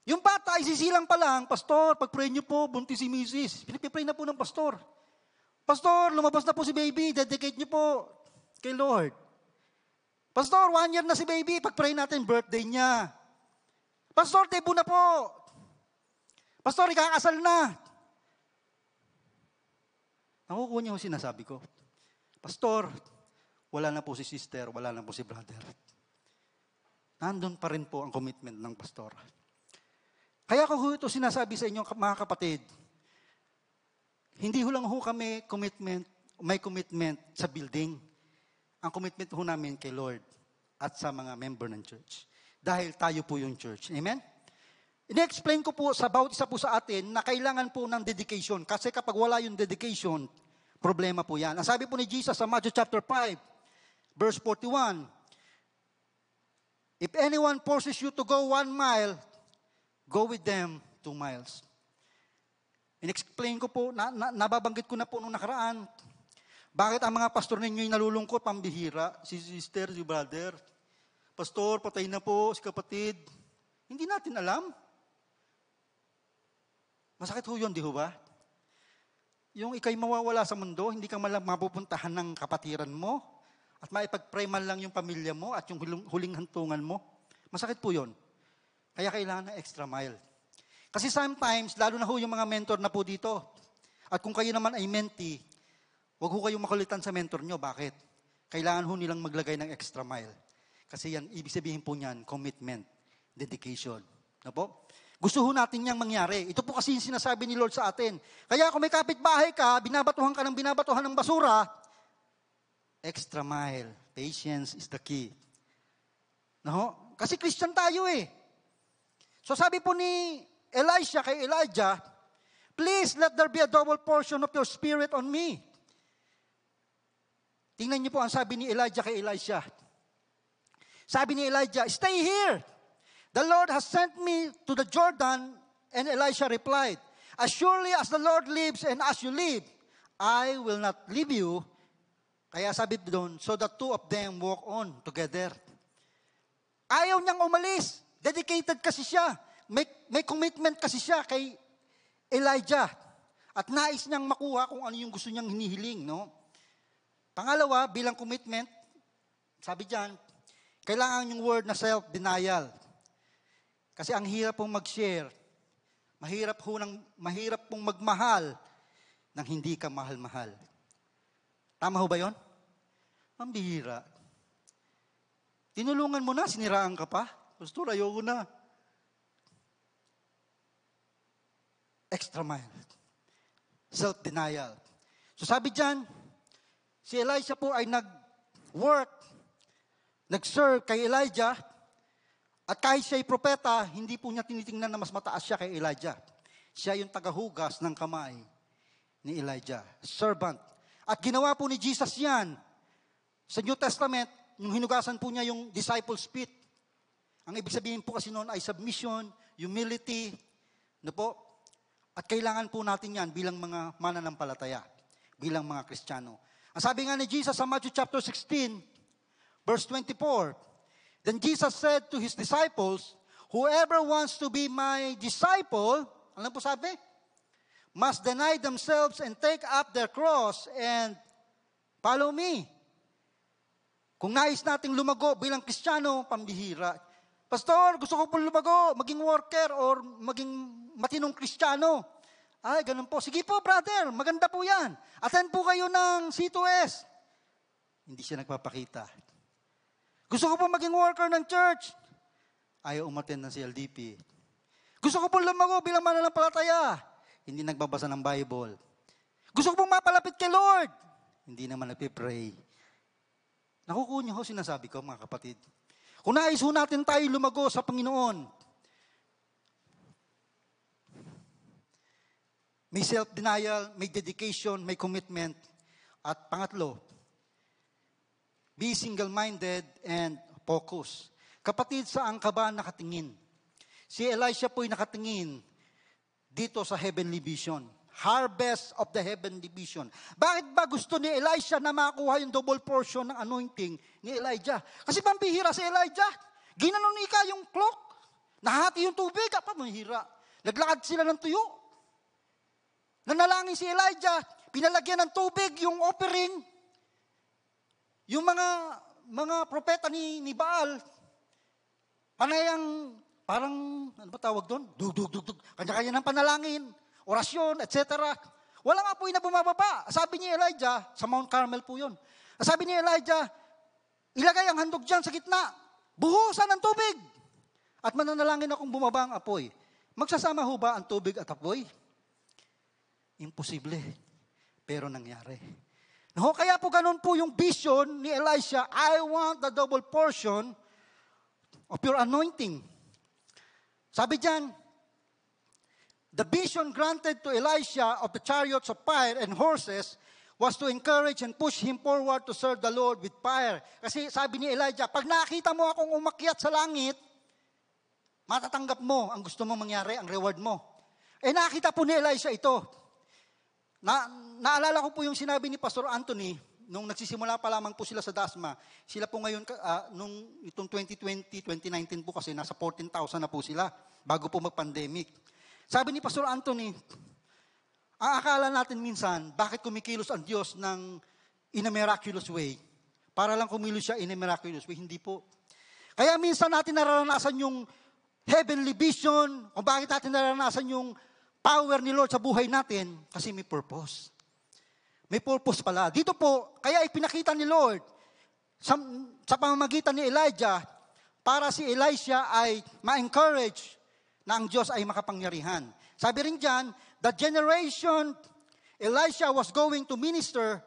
Yung bata ay sisilang pa lang, pastor, pag-pray niyo po, buntis si misis. Pinipray na po ng pastor. Pastor, lumabas na po si baby, dedicate niyo po kay Lord. Pastor, 1 year na si baby, pag-pray natin, birthday niya. Pastor, debut na po. Pastor, ikakasal na. Nakukuha niyo sinasabi ko. Pastor, wala na po si sister, wala na po si brother. Nandun pa rin po ang commitment ng pastor. Kaya ko ito sinasabi sa inyo, mga kapatid, hindi ho lang ho kami may commitment sa building. Ang commitment ho namin kay Lord at sa mga member ng church. Dahil tayo po yung church. Amen? Ine-explain ko po sa bawat isa po sa atin na kailangan po ng dedication. Kasi kapag wala yung dedication, problema po yan. Ang sabi po ni Jesus sa Matthew chapter 5, verse 41, if anyone forces you to go 1 mile, go with them 2 miles. In-explain ko po, nababanggit ko na po nung nakaraan, bakit ang mga pastor ninyo'y nalulungkot, pambihira, si sister, si brother, pastor, patay na po, si kapatid. Hindi natin alam. Masakit ho yun, di ho ba? Yung ikay mawawala sa mundo, hindi ka malang mapupuntahan ng kapatiran mo, at maipag-pray man lang yung pamilya mo at yung huling hantungan mo. Masakit po yun. Kaya kailangan ng extra mile. Kasi sometimes, lalo na ho yung mga mentor na po dito. At kung kayo naman ay mentee, huwag ho kayong makulitan sa mentor nyo. Bakit? Kailangan ho nilang maglagay ng extra mile. Kasi yan, ibig sabihin po niyan, commitment, dedication. Na po? Gusto ho natin niyang mangyari. Ito po kasi yung sinasabi ni Lord sa atin. Kaya kung may kapitbahay ka, binabatuhan ka ng binabatuhan ng basura, extra mile. Patience is the key. No? Kasi Christian tayo eh. So sabi po ni Elisha kay Elijah, please let there be a double portion of your spirit on me. Tingnan niyo po ang sabi ni Elijah kay Elisha. Sabi ni Elijah, stay here. The Lord has sent me to the Jordan. And Elisha replied, as surely as the Lord lives and as you live, I will not leave you. Kaya sabi doon, so the two of them walk on together. Ayaw niyang umalis. Dedicated kasi siya. May commitment kasi siya kay Elijah. At nais niyang makuha kung ano yung gusto niyang hinihiling. No? Pangalawa, bilang commitment, sabi diyan, kailangan yung word na self-denial. Kasi ang hirap pong mag-share. Mahirap pong magmahal nang hindi ka mahal-mahal. Tama ho ba yun? Ang bihira. Tinulungan mo na, siniraan ka pa. Pastor, ayoko na. Extra mile. Self-denial. So sabi dyan, si Elisha po ay nag-work, nag-serve kay Elijah, at kahit siya'y propeta, hindi po niya tinitingnan na mas mataas siya kay Elijah. Siya yung tagahugas ng kamay ni Elijah. Servant. At ginawa po ni Jesus yan Sa New Testament, yung hinugasan po niya yung disciples' feet. Ang ibig sabihin po kasi noon ay submission, humility, no po? At kailangan po natin yan bilang mga mananampalataya, bilang mga Kristiyano. Ang sabi nga ni Jesus sa Matthew chapter 16, verse 24, then Jesus said to His disciples, whoever wants to be my disciple, alam po sabi? Must deny themselves and take up their cross and follow me. Kung nais nating lumago bilang Kristiyano, pambihira. Pastor, gusto ko po lumago, maging worker or maging matinong Kristiyano. Ay, ganun po. Sige po, brother, maganda po yan. Attend po kayo ng C2S. Hindi siya nagpapakita. Gusto ko po maging worker ng church. Ayaw umattend ng CLDP. Gusto ko po lumago bilang mananampalataya. Hindi nagbabasa ng Bible. Gusto ko pong mapalapit kay Lord. Hindi naman nagpipray. Nakukuha niyo ho sinasabi ko, mga kapatid. Kung nais ho natin tayo lumago sa Panginoon, may self-denial, may dedication, may commitment. At pangatlo, be single-minded and focus. Kapatid, saan ka ba nakatingin? Si Elisha po'y nakatingin dito sa heavenly vision. Harvest of the heavenly vision. Bakit ba gusto ni Elisha na makuha yung double portion ng anointing ni Elijah? Kasi pambihira si Elijah. Ginanunika yung cloak. Nahati yung tubig. Pambihira. Naglakad sila ng tuyo. Nanalangin si Elijah. Pinalagyan ng tubig yung offering. Yung mga propeta ni Baal. Panayang parang, ano ba tawag doon? Dug. Kanya-kanya ng panalangin, orasyon, etc. Wala nga po na bumababa. Sabi ni Elijah, sa Mount Carmel po yun. Sabi ni Elijah, ilagay ang handog dyan sa gitna. Buhusan ng tubig. At mananalangin akong bumaba ang apoy. Magsasama ho ba ang tubig at apoy? Imposible. Pero nangyari. No, kaya po ganun po yung vision ni Elisha. I want the double portion of your anointing. Sabi diyan, the vision granted to Elisha of the chariots of fire and horses was to encourage and push him forward to serve the Lord with fire. Kasi sabi ni Elijah, pag nakita mo akong umakyat sa langit, matatanggap mo ang gusto mong mangyari, ang reward mo. Nakita po ni Elisha ito. Naalala ko po yung sinabi ni Pastor Anthony, nung nagsisimula pa lamang po sila sa Dasma. Sila po ngayon, nung itong 2020, 2019 po kasi, nasa 14,000 na po sila, bago po mag-pandemic. Sabi ni Pastor Anthony, ang akala natin minsan, bakit kumikilos ang Diyos in a miraculous way? Para lang kumilos siya in a miraculous way. Hindi po. Kaya minsan natin nararanasan yung heavenly vision, kung bakit natin nararanasan yung power ni Lord sa buhay natin, kasi may purpose. May purpose pala. Dito po, kaya ipinakita ni Lord sa pamamagitan ni Elijah para si Elisha ay ma-encourage na ang Diyos ay makapangyarihan. Sabi rin dyan, the generation Elisha was going to minister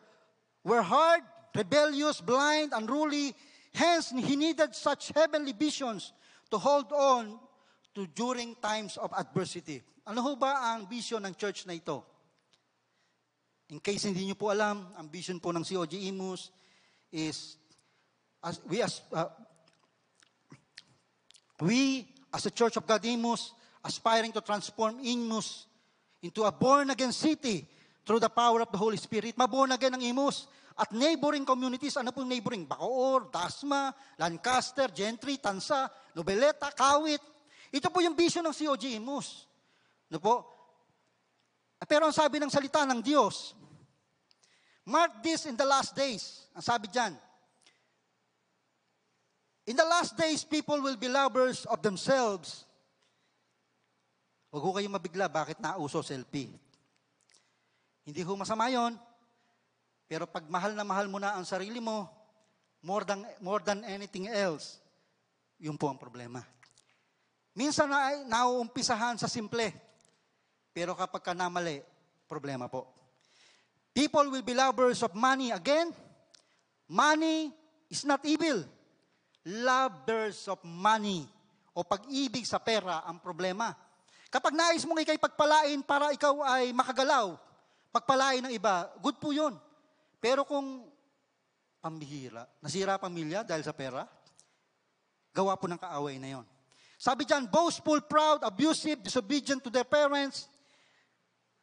were hard, rebellious, blind, unruly. Hence, he needed such heavenly visions to hold on to during times of adversity. Ano ho ba ang vision ng church na ito? In case hindi niyo po alam, ang vision po ng COG Imus is we as a Church of God Imus aspiring to transform Imus into a born-again city through the power of the Holy Spirit. Ma-born again ang Imus at neighboring communities. Ano po yung neighboring? Bacoor, Dasma, Lancaster, Gentry, Tansa, Nobeleta, Kawit. Ito po yung vision ng COG Imus. Ano po? Pero ang sabi ng salita ng Diyos, mark this in the last days. Ang sabi dyan, in the last days, people will be lovers of themselves. Huwag ho kayong mabigla, bakit nauso selfie? Hindi ho masama yun, pero pag mahal na mahal mo na ang sarili mo, more than anything else, yun po ang problema. Minsan na ay nauumpisahan sa simple. Pero kapag ka namali, problema po. People will be lovers of money. Again, money is not evil. Lovers of money o pag-ibig sa pera ang problema. Kapag nais mong ikay pagpalain para ikaw ay makagalaw, pagpalain ng iba, good po yun. Pero kung Pambihira. Nasira pamilya dahil sa pera? Gawa po ng kaaway na yon. Sabi dyan, boastful, proud, abusive, disobedient to their parents.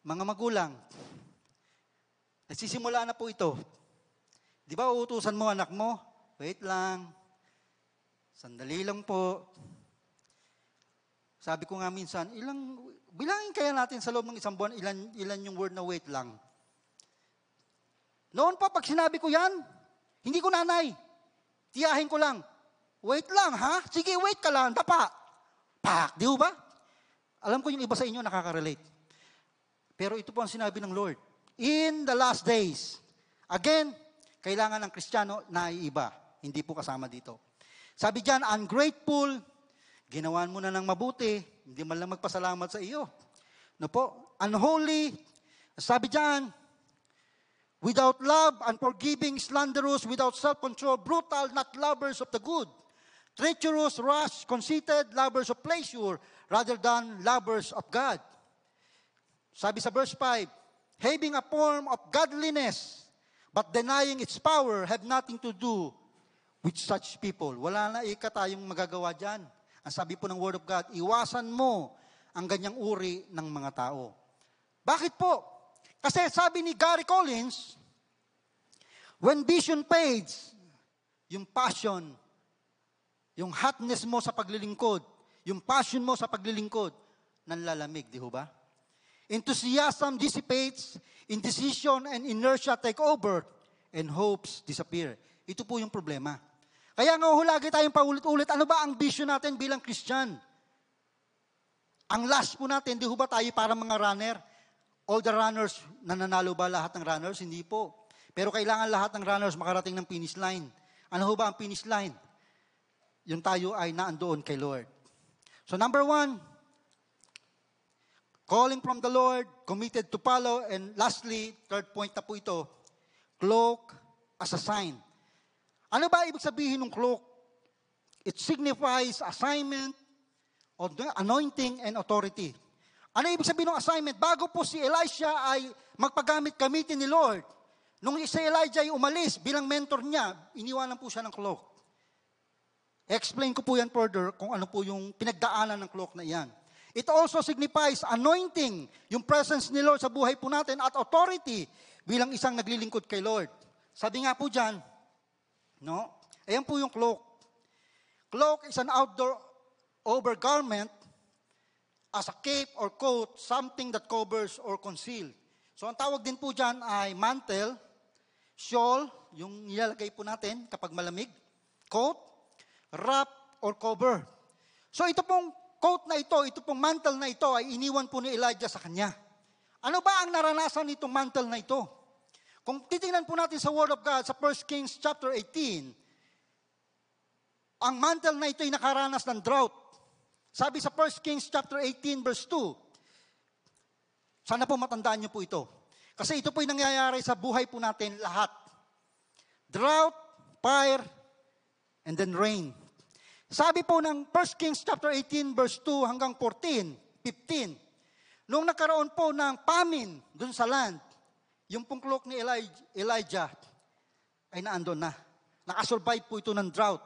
Mga magulang, nagsisimula na po ito. Di ba uutusan mo anak mo? Wait lang. Sandali lang po. Sabi ko nga minsan, bilangin kaya natin sa loob ng isang buwan, ilan yung word na wait lang. Noon pa, pag sinabi ko yan, hindi ko nanay. Tiyahin ko lang. Wait lang, ha? Sige, wait ka lang. Dapa. Pak, di ba? Alam ko yung iba sa inyo nakaka-relate. Pero ito po ang sinabi ng Lord. In the last days, again, kailangan ng Kristiyano na iiba. Hindi po kasama dito. Sabi diyan, ungrateful, ginawan mo na ng mabuti, hindi man lang magpasalamat sa iyo. No po? Unholy, sabi diyan, without love, unforgiving, slanderous, without self-control, brutal, not lovers of the good, treacherous, rash, conceited, lovers of pleasure, rather than lovers of God. Sabi sa verse 5, having a form of godliness, but denying its power, have nothing to do with such people. Wala na tayong magagawa dyan. Ang sabi po ng Word of God, iwasan mo ang ganyang uri ng mga tao. Bakit po? Kasi sabi ni Gary Collins, when vision fades, yung passion, yung hotness mo sa paglilingkod, yung passion mo sa paglilingkod, nanlalamig, di ho ba? Enthusiasm dissipates, indecision and inertia take over, and hopes disappear. Ito po yung problema. Kaya nga lagi tayong paulit-ulit, ano ba ang vision natin bilang Christian? Ang last po natin, di ho ba tayo parang mga runner? All the runners, nananalo ba lahat ng runners? Hindi po. Pero kailangan lahat ng runners makarating ng finish line. Ano ho ba ang finish line? Yung tayo ay naandoon kay Lord. So number 1, calling from the Lord, committed to follow, and lastly, third point na po ito, cloak as a sign. Ano ba ibig sabihin ng cloak? It signifies assignment, anointing, and authority. Ano ibig sabihin ng assignment? Bago po si Elisha ay gamitin ni Lord, nung si Elijah ay umalis bilang mentor niya, iniwanan po siya ng cloak. Explain ko po yan further kung ano po yung pinagdaanan ng cloak na iyan. It also signifies anointing, yung presence ni Lord sa buhay po natin, at authority bilang isang naglilingkod kay Lord. Sabi nga po dyan, no? Ayan po yung cloak. Cloak is an outdoor overgarment as a cape or coat, something that covers or conceals. So ang tawag din po dyan ay mantle, shawl, yung nilalagay po natin kapag malamig, coat, wrap, or cover. So ito pong coat na ito pong mantle na ito ay iniwan po ni Elijah sa kanya. Ano ba ang naranasan nitong mantle na ito? Kung titingnan po natin sa Word of God, sa 1 Kings chapter 18, ang mantle na ito ay nakaranas ng drought. Sabi sa 1 Kings chapter 18 verse 2, sana po matandaan niyo po ito. Kasi ito po ay nangyayari sa buhay po natin lahat. Drought, fire, and then rain. Sabi po ng 1 Kings chapter 18 verse 2 hanggang 14, 15, nung nagkaroon po ng famine dun sa land, yung pong cloak ni Elijah ay naandun na. Nakasurvive po ito ng drought.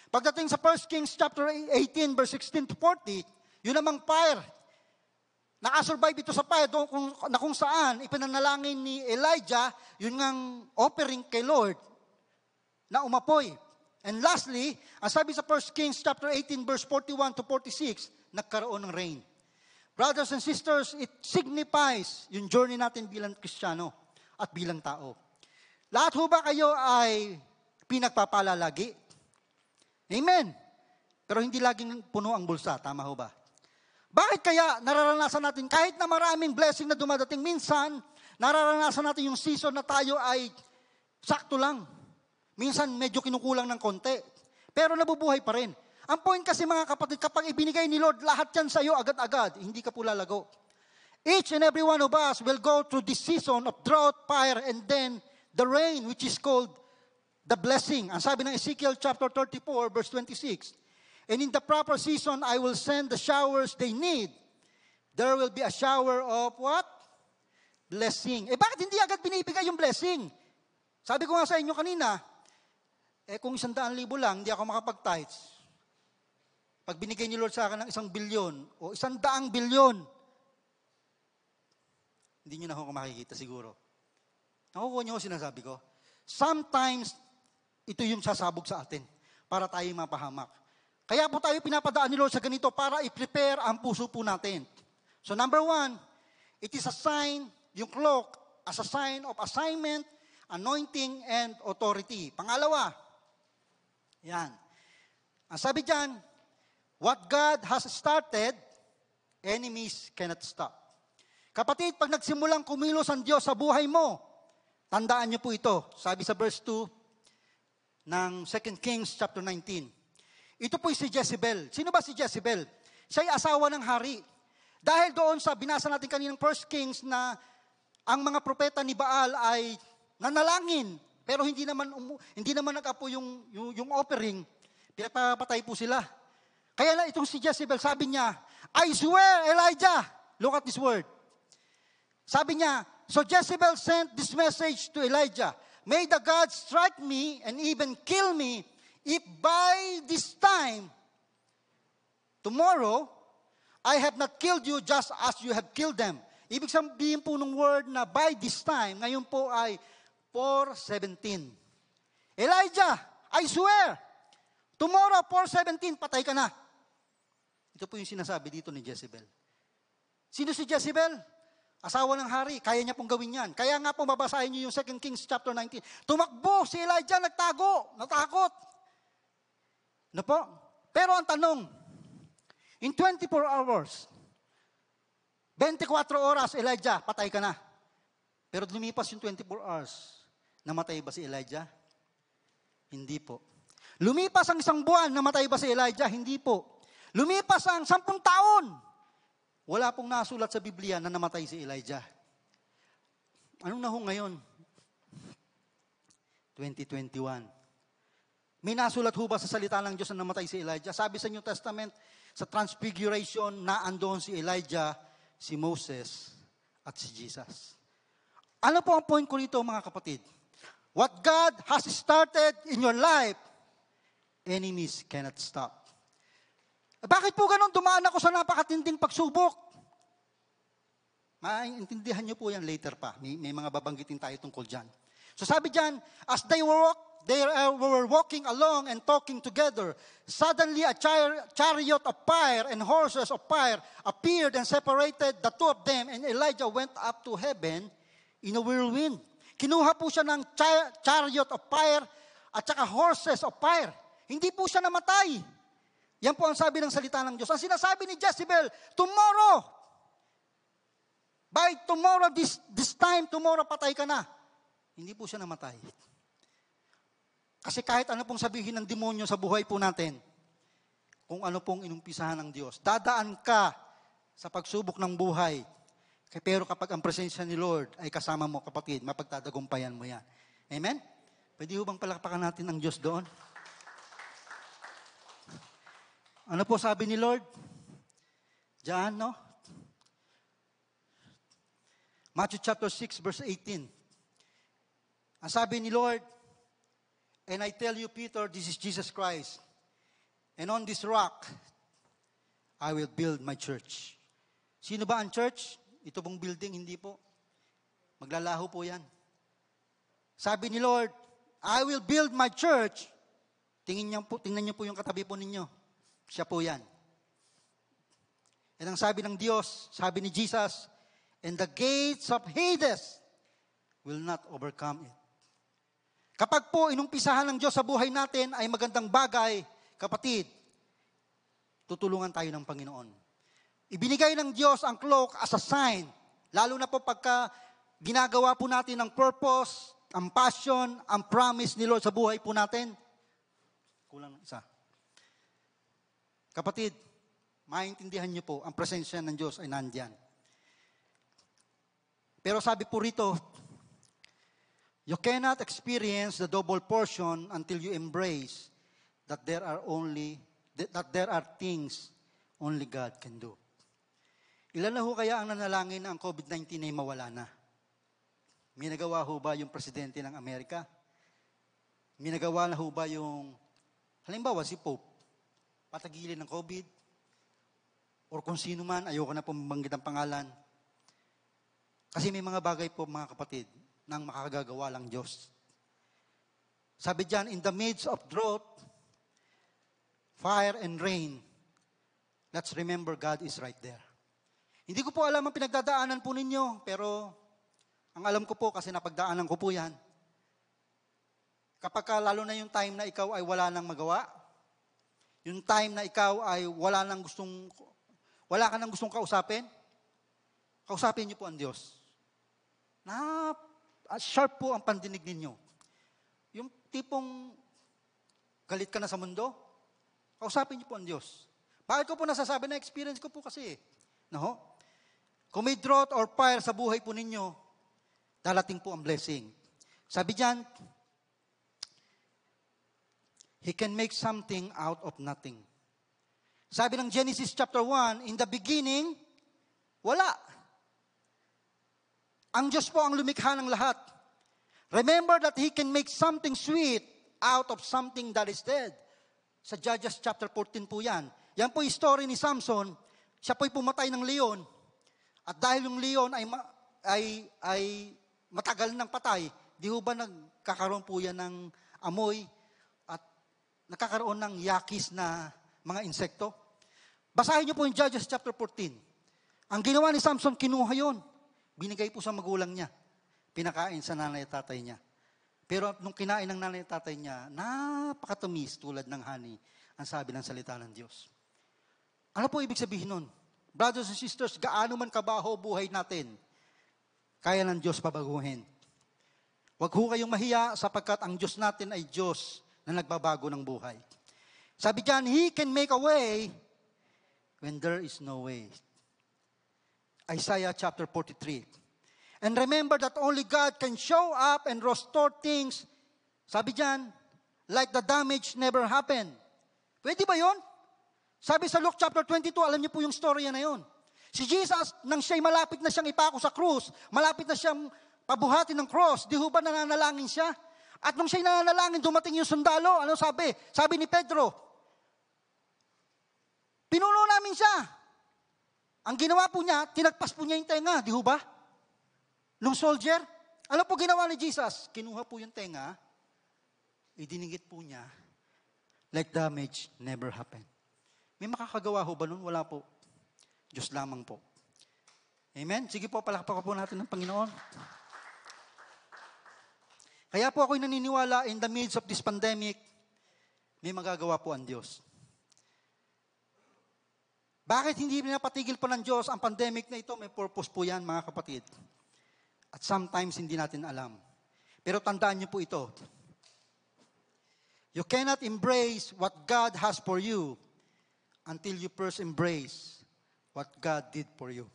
Pagdating sa 1 Kings chapter 18 verse 16 to 40, yun namang fire. Nakasurvive ito sa fire na kung saan ipinanalangin ni Elijah, yun ngang offering kay Lord na umapoy. And lastly, ang sabi sa 1 Kings chapter 18 verse 41 to 46, nagkaroon ng rain. Brothers and sisters, it signifies yung journey natin bilang Kristiyano at bilang tao. Lahat ho ba kayo ay pinagpapala lagi? Amen. Pero hindi laging puno ang bulsa, tama ho ba? Bakit kaya nararanasan natin, kahit na maraming blessing na dumadating, minsan nararanasan natin yung season na tayo ay sakto lang. Minsan medyo kinukulang ng konti. Pero nabubuhay pa rin. Ang point kasi mga kapatid, kapag ibinigay ni Lord lahat yan sa iyo agad-agad, hindi ka po lalago. Each and every one of us will go through this season of drought, fire, and then the rain, which is called the blessing. Ang sabi ng Ezekiel chapter 34, verse 26, and in the proper season, I will send the showers they need. There will be a shower of what? Blessing. Bakit hindi agad binibigay yung blessing? Sabi ko nga sa inyo kanina, kung 100,000 lang, hindi ako makapag-tithes. Pag binigay ni Lord sa akin ng 1 bilyon o 100 bilyon, hindi nyo na ako makikita siguro. Nakukuha nyo sinasabi ko? Sometimes, ito yung sasabog sa atin para tayo mapahamak. Kaya po tayo pinapadaan ni Lord sa ganito para i-prepare ang puso po natin. So number 1, it is a sign, yung cloak, as a sign of assignment, anointing, and authority. Pangalawa, yan. Ang sabi dyan, what God has started, enemies cannot stop. Kapatid, pag nagsimulang kumilos ang Diyos sa buhay mo, tandaan niyo po ito. Sabi sa verse 2 ng 2 Kings chapter 19. Ito po si Jezebel. Sino ba si Jezebel? Siya ay asawa ng hari. Dahil doon sa binasa natin kaninang 1 Kings na ang mga propeta ni Baal ay nanalangin, pero hindi naman nag-apo yung offering, pinapapatay po sila. Kaya na itong si Jezebel, sabi niya, I swear, Elijah, look at this word. Sabi niya, so Jezebel sent this message to Elijah, may the gods strike me and even kill me if by this time, tomorrow, I have not killed you just as you have killed them. Ibig sabihin po ng word na by this time, ngayon po ay 4:17. Elijah, I swear, tomorrow 4:17, patay ka na. Ito po yung sinasabi dito ni Jezebel. Sino si Jezebel? Asawa ng hari, kaya niya pong gawin yan. Kaya nga po babasahin niyo yung 2 Kings chapter 19. Tumakbo si Elijah, natakot. Ano po? Pero ang tanong, in 24 hours, 24 oras, Elijah, patay ka na. Pero lumipas yung 24 hours, namatay ba si Elijah? Hindi po. Lumipas ang 1 buwan, namatay ba si Elijah? Hindi po. Lumipas ang 10 taon, wala pong nasulat sa Biblia na namatay si Elijah. Anong na ho ngayon? 2021. May nasulat ho ba sa salita ng Diyos na namatay si Elijah? Sabi sa New Testament, sa Transfiguration, na andoon si Elijah, si Moses, at si Jesus. Ano po ang point ko rito, mga kapatid? What God has started in your life, enemies cannot stop. Bakit po ganun? Dumaan ako sa napakatinding pagsubok. Maintindihan niyo po yan later pa. May mga babanggitin tayo tungkol dyan. So sabi dyan, as they were walking along and talking together, suddenly a chariot of fire and horses of fire appeared and separated the two of them, and Elijah went up to heaven in a whirlwind. Kinuha po siya ng chariot of fire at saka horses of fire. Hindi po siya namatay. Yan po ang sabi ng salita ng Diyos. Ang sinasabi ni Jezebel, tomorrow, by tomorrow, this time, tomorrow, patay ka na. Hindi po siya namatay. Kasi kahit ano pong sabihin ng demonyo sa buhay po natin, kung ano pong inumpisahan ng Diyos, dadaan ka sa pagsubok ng buhay. Pero kapag ang presensya ni Lord ay kasama mo, kapatid, mapagtatagumpayan mo yan. Amen? Pwede ho bang palakpakan natin ang Diyos doon? Ano po sabi ni Lord? Diyan, no? Matthew chapter 6, verse 18. Ang sabi ni Lord, and I tell you, Peter, this is Jesus Christ. And on this rock, I will build my church. Sino ba ang church? Ito pong building, hindi po. Maglalaho po yan. Sabi ni Lord, I will build my church. Tingnan niyo po yung katabi po ninyo. Siya po yan. And ang sabi ng Diyos, sabi ni Jesus, and the gates of Hades will not overcome it. Kapag po inumpisahan ng Diyos sa buhay natin ay magandang bagay, kapatid, tutulungan tayo ng Panginoon. Ibinigay ng Diyos ang cloak as a sign, lalo na po pagka ginagawa po natin ang purpose, ang passion, ang promise ni Lord sa buhay po natin. Kulang na isa. Kapatid, maintindihan niyo po, ang presensya ng Diyos ay nandyan. Pero sabi po rito, you cannot experience the double portion until you embrace that there are things only God can do. Ilan na ho kaya ang nanalangin na ang COVID-19 ay mawala na? May nagawa ho ba yung presidente ng Amerika? Minagawa na ho ba yung, halimbawa si Pope, patagilin ng COVID, or kung sino man, ayoko na pumabanggit ang pangalan. Kasi may mga bagay po, mga kapatid, nang makakagawa lang Diyos. Sabi diyan, in the midst of drought, fire and rain, let's remember God is right there. Hindi ko po alam ang pinagdadaanan po ninyo, pero ang alam ko po kasi napagdaanan ko po yan. Kapag lalo na yung time na ikaw ay wala nang magawa, yung time na ikaw ay wala ka nang gustong kausapin, kausapin niyo po ang Diyos. Sharp po ang pandinig ninyo. Yung tipong galit ka na sa mundo, kausapin niyo po ang Diyos. Bakit ko po nasasabi na experience ko po kasi? No? Kung may drought or fire sa buhay po ninyo, darating po ang blessing. Sabi diyan, He can make something out of nothing. Sabi ng Genesis chapter 1, in the beginning, wala. Ang Diyos po ang lumikha ng lahat. Remember that He can make something sweet out of something that is dead. Sa Judges chapter 14 po yan. Yan po yung story ni Samson. Siya po'y pumatay ng leon. At dahil yung leon ay matagal nang patay, di ho ba nagkakaroon po yan ng amoy at nakakaroon ng yakis na mga insekto? Basahin niyo po yung Judges chapter 14. Ang ginawa ni Samson, kinuha yun. Binigay po sa magulang niya. Pinakain sa nanay at tatay niya. Pero nung kinain ng nanay at tatay niya, napakatamis tulad ng honey, ang sabi ng salita ng Diyos. Ano po ibig sabihin nun? Brothers and sisters, gaano man kabaho buhay natin, kaya ng Diyos pabaguhin. Huwag ho kayong mahiya sapagkat ang Diyos natin ay Diyos na nagbabago ng buhay. Sabi diyan, He can make a way when there is no way. Isaiah chapter 43. And remember that only God can show up and restore things, sabi diyan, like the damage never happened. Pwede ba yun? Sabi sa Luke chapter 22, alam niyo po yung story na yun. Si Jesus, nang siya'y malapit na siyang ipako sa krus, malapit na siyang pabuhatin ng cross, di ho ba nananalangin siya? At nung siya'y nananalangin, dumating yung sundalo. Ano sabi? Sabi ni Pedro, pinuno namin siya. Ang ginawa po niya, tinagpas po niya yung tenga, di ho ba? Nung soldier, ano po ginawa ni Jesus? Kinuha po yung tenga, idinigit po niya, like damage never happened. May makakagawa ho ba nun? Wala po. Diyos lamang po. Amen? Sige po, palakpakan po natin ng Panginoon. Kaya po ako'y naniniwala, in the midst of this pandemic, may magagawa po ang Diyos. Bakit hindi pinapatigil pa ng Diyos ang pandemic na ito? May purpose po yan, mga kapatid. At sometimes hindi natin alam. Pero tandaan niyo po ito. You cannot embrace what God has for you until you first embrace what God did for you.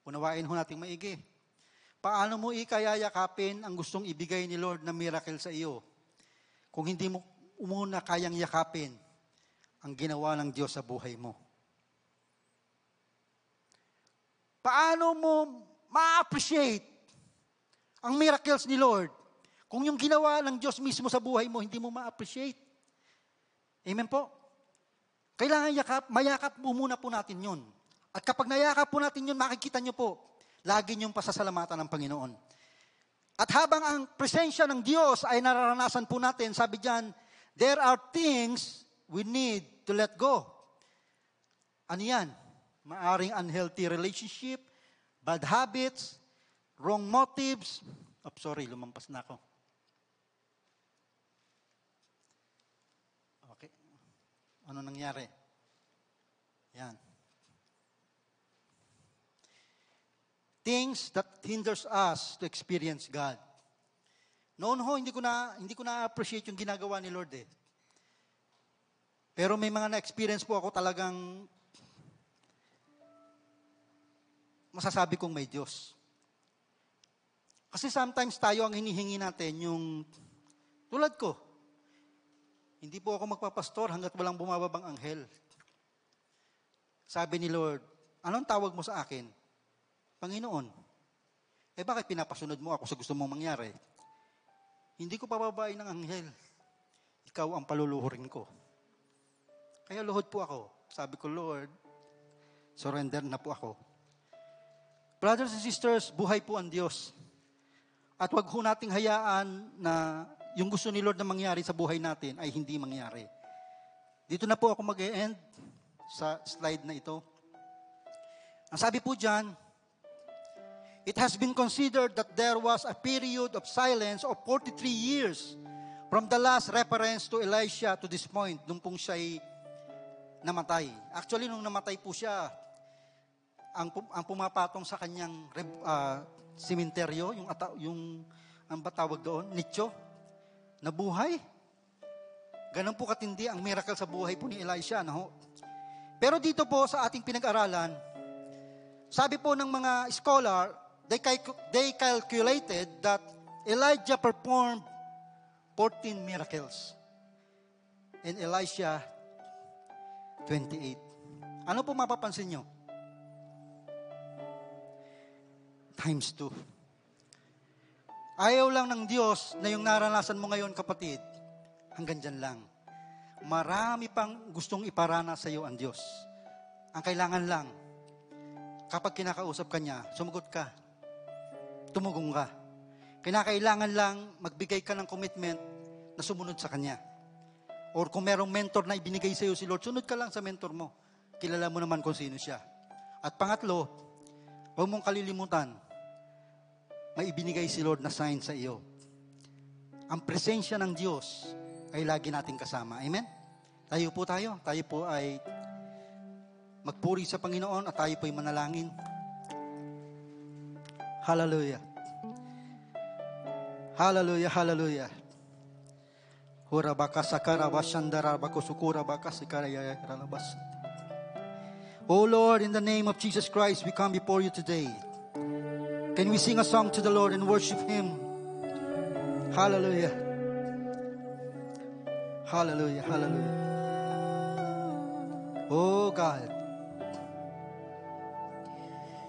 Unawain ho natin maigi. Paano mo ikayayakapin ang gustong ibigay ni Lord na miracle sa iyo kung hindi mo umuna kayang yakapin ang ginawa ng Diyos sa buhay mo? Paano mo ma-appreciate ang miracles ni Lord kung yung ginawa ng Diyos mismo sa buhay mo, hindi mo ma-appreciate? Amen po? Kailangan mayakap muna po natin yun. At kapag nayakap po natin yun, makikita nyo po, lagi niyong pasasalamatan ng Panginoon. At habang ang presensya ng Diyos ay nararanasan po natin, sabi diyan, there are things we need to let go. Ano yan? Maaring unhealthy relationship, bad habits, wrong motives. Lumampas na ako. Okay. Ano nangyari? Yan. Things that hinders us to experience God. Noon ho, hindi ko na appreciate yung ginagawa ni Lord eh. Pero may mga na-experience po ako talagang masasabi kong may Diyos. Kasi sometimes tayo ang hinihingi natin yung tulad ko. Hindi po ako magpapastor hanggat walang bumababang anghel. Sabi ni Lord, anong tawag mo sa akin? Panginoon. Bakit pinapasunod mo ako sa gusto mong mangyari? hindi ko pababain ng anghel. Ikaw ang paluluhurin ko. Kaya luhod po ako. Sabi ko, Lord, surrender na po ako. Brothers and sisters, buhay po ang Diyos. At wag ho nating hayaan na yung gusto ni Lord na mangyari sa buhay natin ay hindi mangyari. Dito na po ako mag-e-end sa slide na ito. Ang sabi po dyan, it has been considered that there was a period of silence of 43 years from the last reference to Elisha to this point, nung pong siya'y namatay. Actually, nung namatay po siya, ang pumapatong sa kanyang simenteryo, yung ang ba tawag doon? Nicho, nabuhay. Ganun po katindi ang miracle sa buhay po ni Elisha. No? Pero dito po sa ating pinag-aralan, sabi po ng mga scholar, they calculated that Elijah performed 14 miracles. And Elisha, 28. Ano po mapapansin nyo? Times 2. Ayaw lang ng Diyos na yung naranasan mo ngayon, kapatid, hanggang dyan lang. Marami pang gustong iparana sa iyo ang Diyos. Ang kailangan lang, kapag kinakausap ka niya, sumagot ka. Tumugong ka. Kinakailangan lang magbigay ka ng commitment na sumunod sa Kanya. Or kung merong mentor na ibinigay sa iyo si Lord, sunod ka lang sa mentor mo. Kilala mo naman kung sino siya. At pangatlo, huwag mong kalilimutan, may ibinigay si Lord na sign sa iyo. Ang presensya ng Diyos ay lagi nating kasama. Amen? Tayo po ay magpuri sa Panginoon at tayo po ay manalangin. Hallelujah. Hallelujah, hallelujah. Hura baka sakara bashandara bako sukura baka sakara yaralabas. Oh Lord, in the name of Jesus Christ, we come before you today. Can we sing a song to the Lord and worship Him? Hallelujah. Hallelujah, hallelujah. Oh God.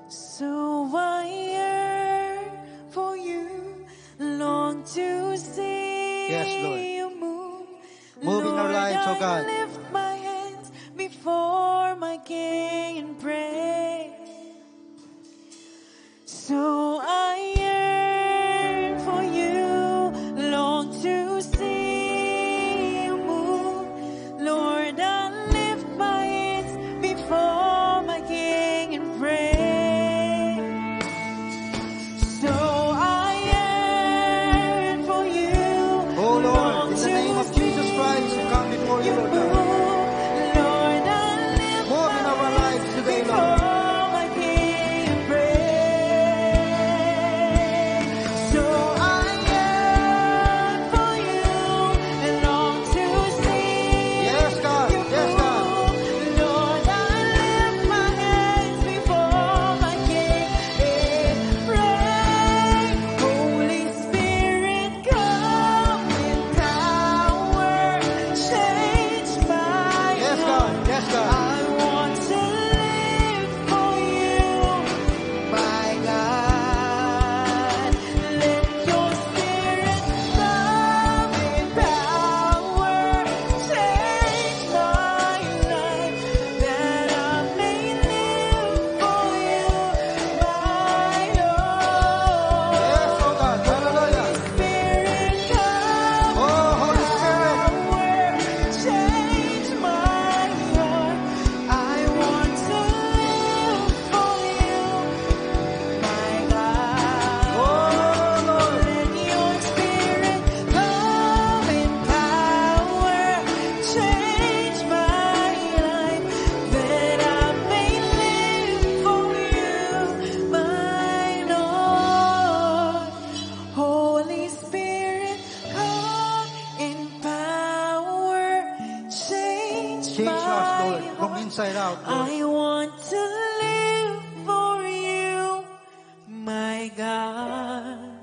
So I yearn for you, long to see Yes, Lord. you move. Move in our Lord, lives, oh God. I lift my hands before my King and pray. So I yearn for you, long to see you move. Lord, I lift my hands before my King and pray. So I yearn for you, Oh Lord, in the long name of to Jesus Christ, we come before you, you Lord move. God. Lord, I lift Move in our lives today, Lord. before my King and pray. So I yearn for you and long to see Yes, God. you Yes, God. move. Lord, I lift my hands before my King and pray. Holy Spirit, come in power, change my Yes, heart. God. Yes, God. I want to live for you, my God. Let your Spirit come in power, change my life, that I may live for you, my Lord. Yes, oh God. Hallelujah. Spirit, come Oh, Holy Spirit. power, change my heart. I want to live for you, my God. Oh, Lord. Let your Spirit come in power, change my life, that I may live for you, my Lord. Holy Spirit, come in power, change Change us, my Lord, from heart. inside out, Lord. I want to live for you, my God.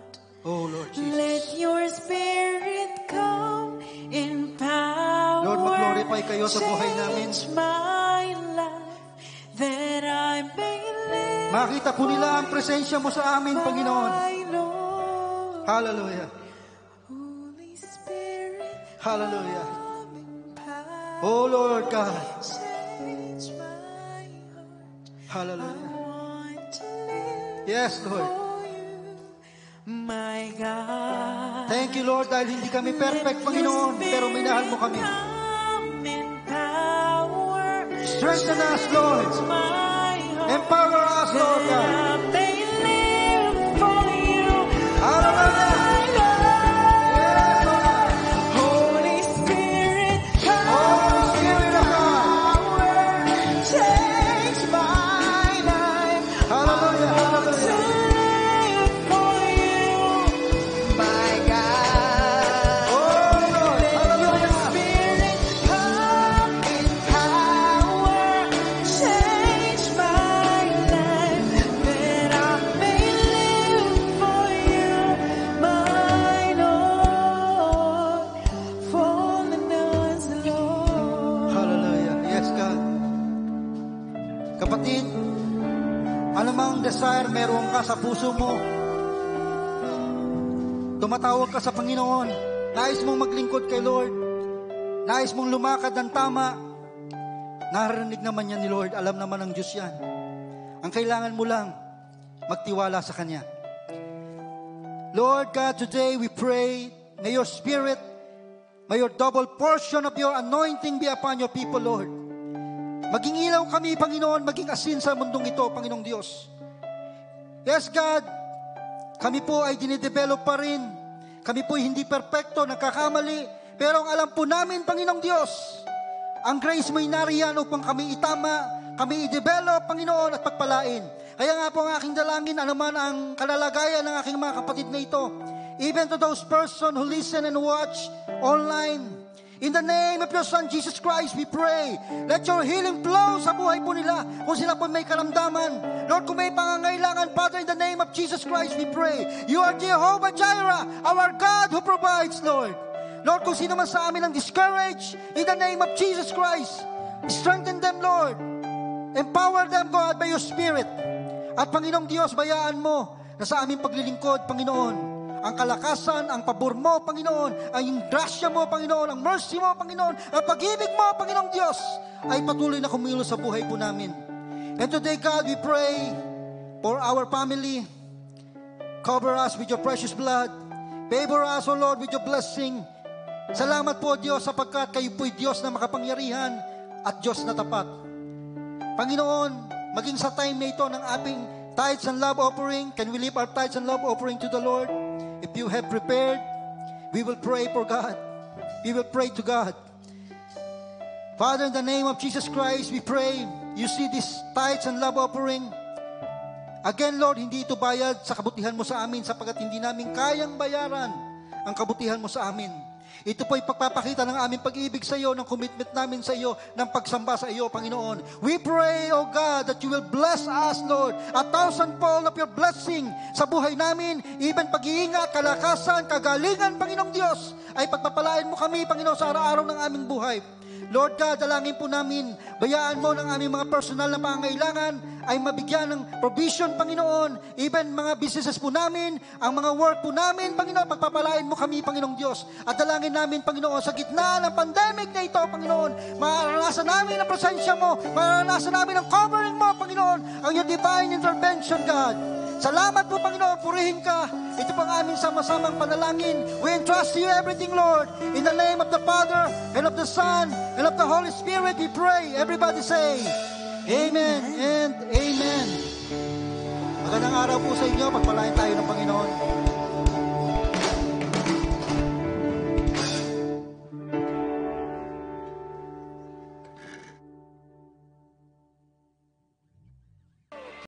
Oh, Lord Jesus. Let your Spirit come in power. Lord, mag-glorify kayo sa buhay namin. Change my life, that I may live Makita po nila ang presensya mo sa amin, Panginoon. my Lord. Hallelujah. Ooh, Hallelujah. Oh Lord God. Change my heart. Hallelujah. Want to live Yes, Lord. for you, my God. Thank you, Lord, dahil hindi kami perfect, Panginoon, pero minahal mo kami. Come in power. Strengthen us, Lord. My heart. Empower us, Lord God. That they live for you. Hallelujah. Yes, Lord. Holy Spirit, come. Holy Spirit of God. Change my life. Hallelujah. To Hallelujah. live for you, my God. Oh, Lord. Hallelujah. Spirit, come in power. Change my life that I may live for you, my Lord. Fallen as the Lord. Hallelujah. Yes, God. Kapatid, anumang desire meron ka sa puso mo, tumatawag ka sa Panginoon, nais mong maglingkod kay Lord, nais mong lumakad ng tama, narinig naman yan ni Lord, alam naman ng Diyos yan. Ang kailangan mo lang, magtiwala sa Kanya. Lord God, today we pray, may your Spirit, may your double portion of your anointing be upon your people, Lord. Maging ilaw kami, Panginoon, maging asin sa mundong ito, Panginoong Diyos. Yes, God, kami po ay dinidevelop pa rin. Kami po ay hindi perfecto, nagkakamali. Pero ang alam po namin, Panginoong Diyos, ang grace mo'y nariyan upang kami itama, kami i-develop, Panginoon, at pagpalain. Kaya nga po ang aking dalangin, anuman ang kalalagayan ng aking mga kapatid na ito, even to those person who listen and watch online, in the name of your Son, Jesus Christ, we pray. Let your healing flow sa buhay po nila. Kung sila po may karamdaman. Lord, kung may pangangailangan, Father, in the name of Jesus Christ, we pray. You are Jehovah Jireh, our God who provides, Lord. Lord, kung sino man sa amin ang discouraged, in the name of Jesus Christ, strengthen them, Lord. Empower them, God, by your Spirit. At Panginoong Diyos, bayaan mo na sa aming paglilingkod, Panginoon, ang kalakasan, ang pabor mo, Panginoon, ang grasya mo, Panginoon, ang mercy mo, Panginoon, ang pag-ibig mo, Panginoong Diyos, ay patuloy na kumilos sa buhay po namin. And today, God, we pray for our family. Cover us with your precious blood. Favor us, O Lord, with your blessing. Salamat po, Diyos, sapagkat kayo po'y Diyos na makapangyarihan at Diyos na tapat. Panginoon, maging sa time na ito ng ating tithes and love offering, can we leave our tithes and love offering to the Lord? If you have prepared, we will pray for God. We will pray to God. Father, in the name of Jesus Christ, we pray. You see this tithes and love offering. Again, Lord, hindi ito bayad sa kabutihan mo sa amin sapagkat hindi namin kayang bayaran ang kabutihan mo sa amin. Ito po ay pagpapakita ng aming pag-ibig sa iyo, ng commitment namin sa iyo, ng pagsamba sa iyo, Panginoon. We pray, O God, that you will bless us, Lord, 1,000-fold of your blessing sa buhay namin, even pag-iingat, kalakasan, kagalingan, Panginoong Diyos, ay pagpapalain mo kami, Panginoon, sa araw-araw ng aming buhay. Lord God, dalangin po namin, bayaan mo ng aming mga personal na pangangailangan ay mabigyan ng provision, Panginoon. Even mga businesses po namin, ang mga work po namin, Panginoon, pagpapalain mo kami, Panginoong Diyos. At dalangin namin, Panginoon, sa gitna ng pandemic na ito, Panginoon, mararanasan namin ang presensya mo, mararanasan namin ang covering mo, Panginoon, ang your divine intervention, God. Salamat po, Panginoon, purihin ka. Ito pang aming sama-samang panalangin. We entrust to you everything, Lord. In the name of the Father, and of the Son, and of the Holy Spirit, we pray. Everybody say, Amen and Amen. Magandang araw po sa inyo. Pagpalain tayo ng Panginoon.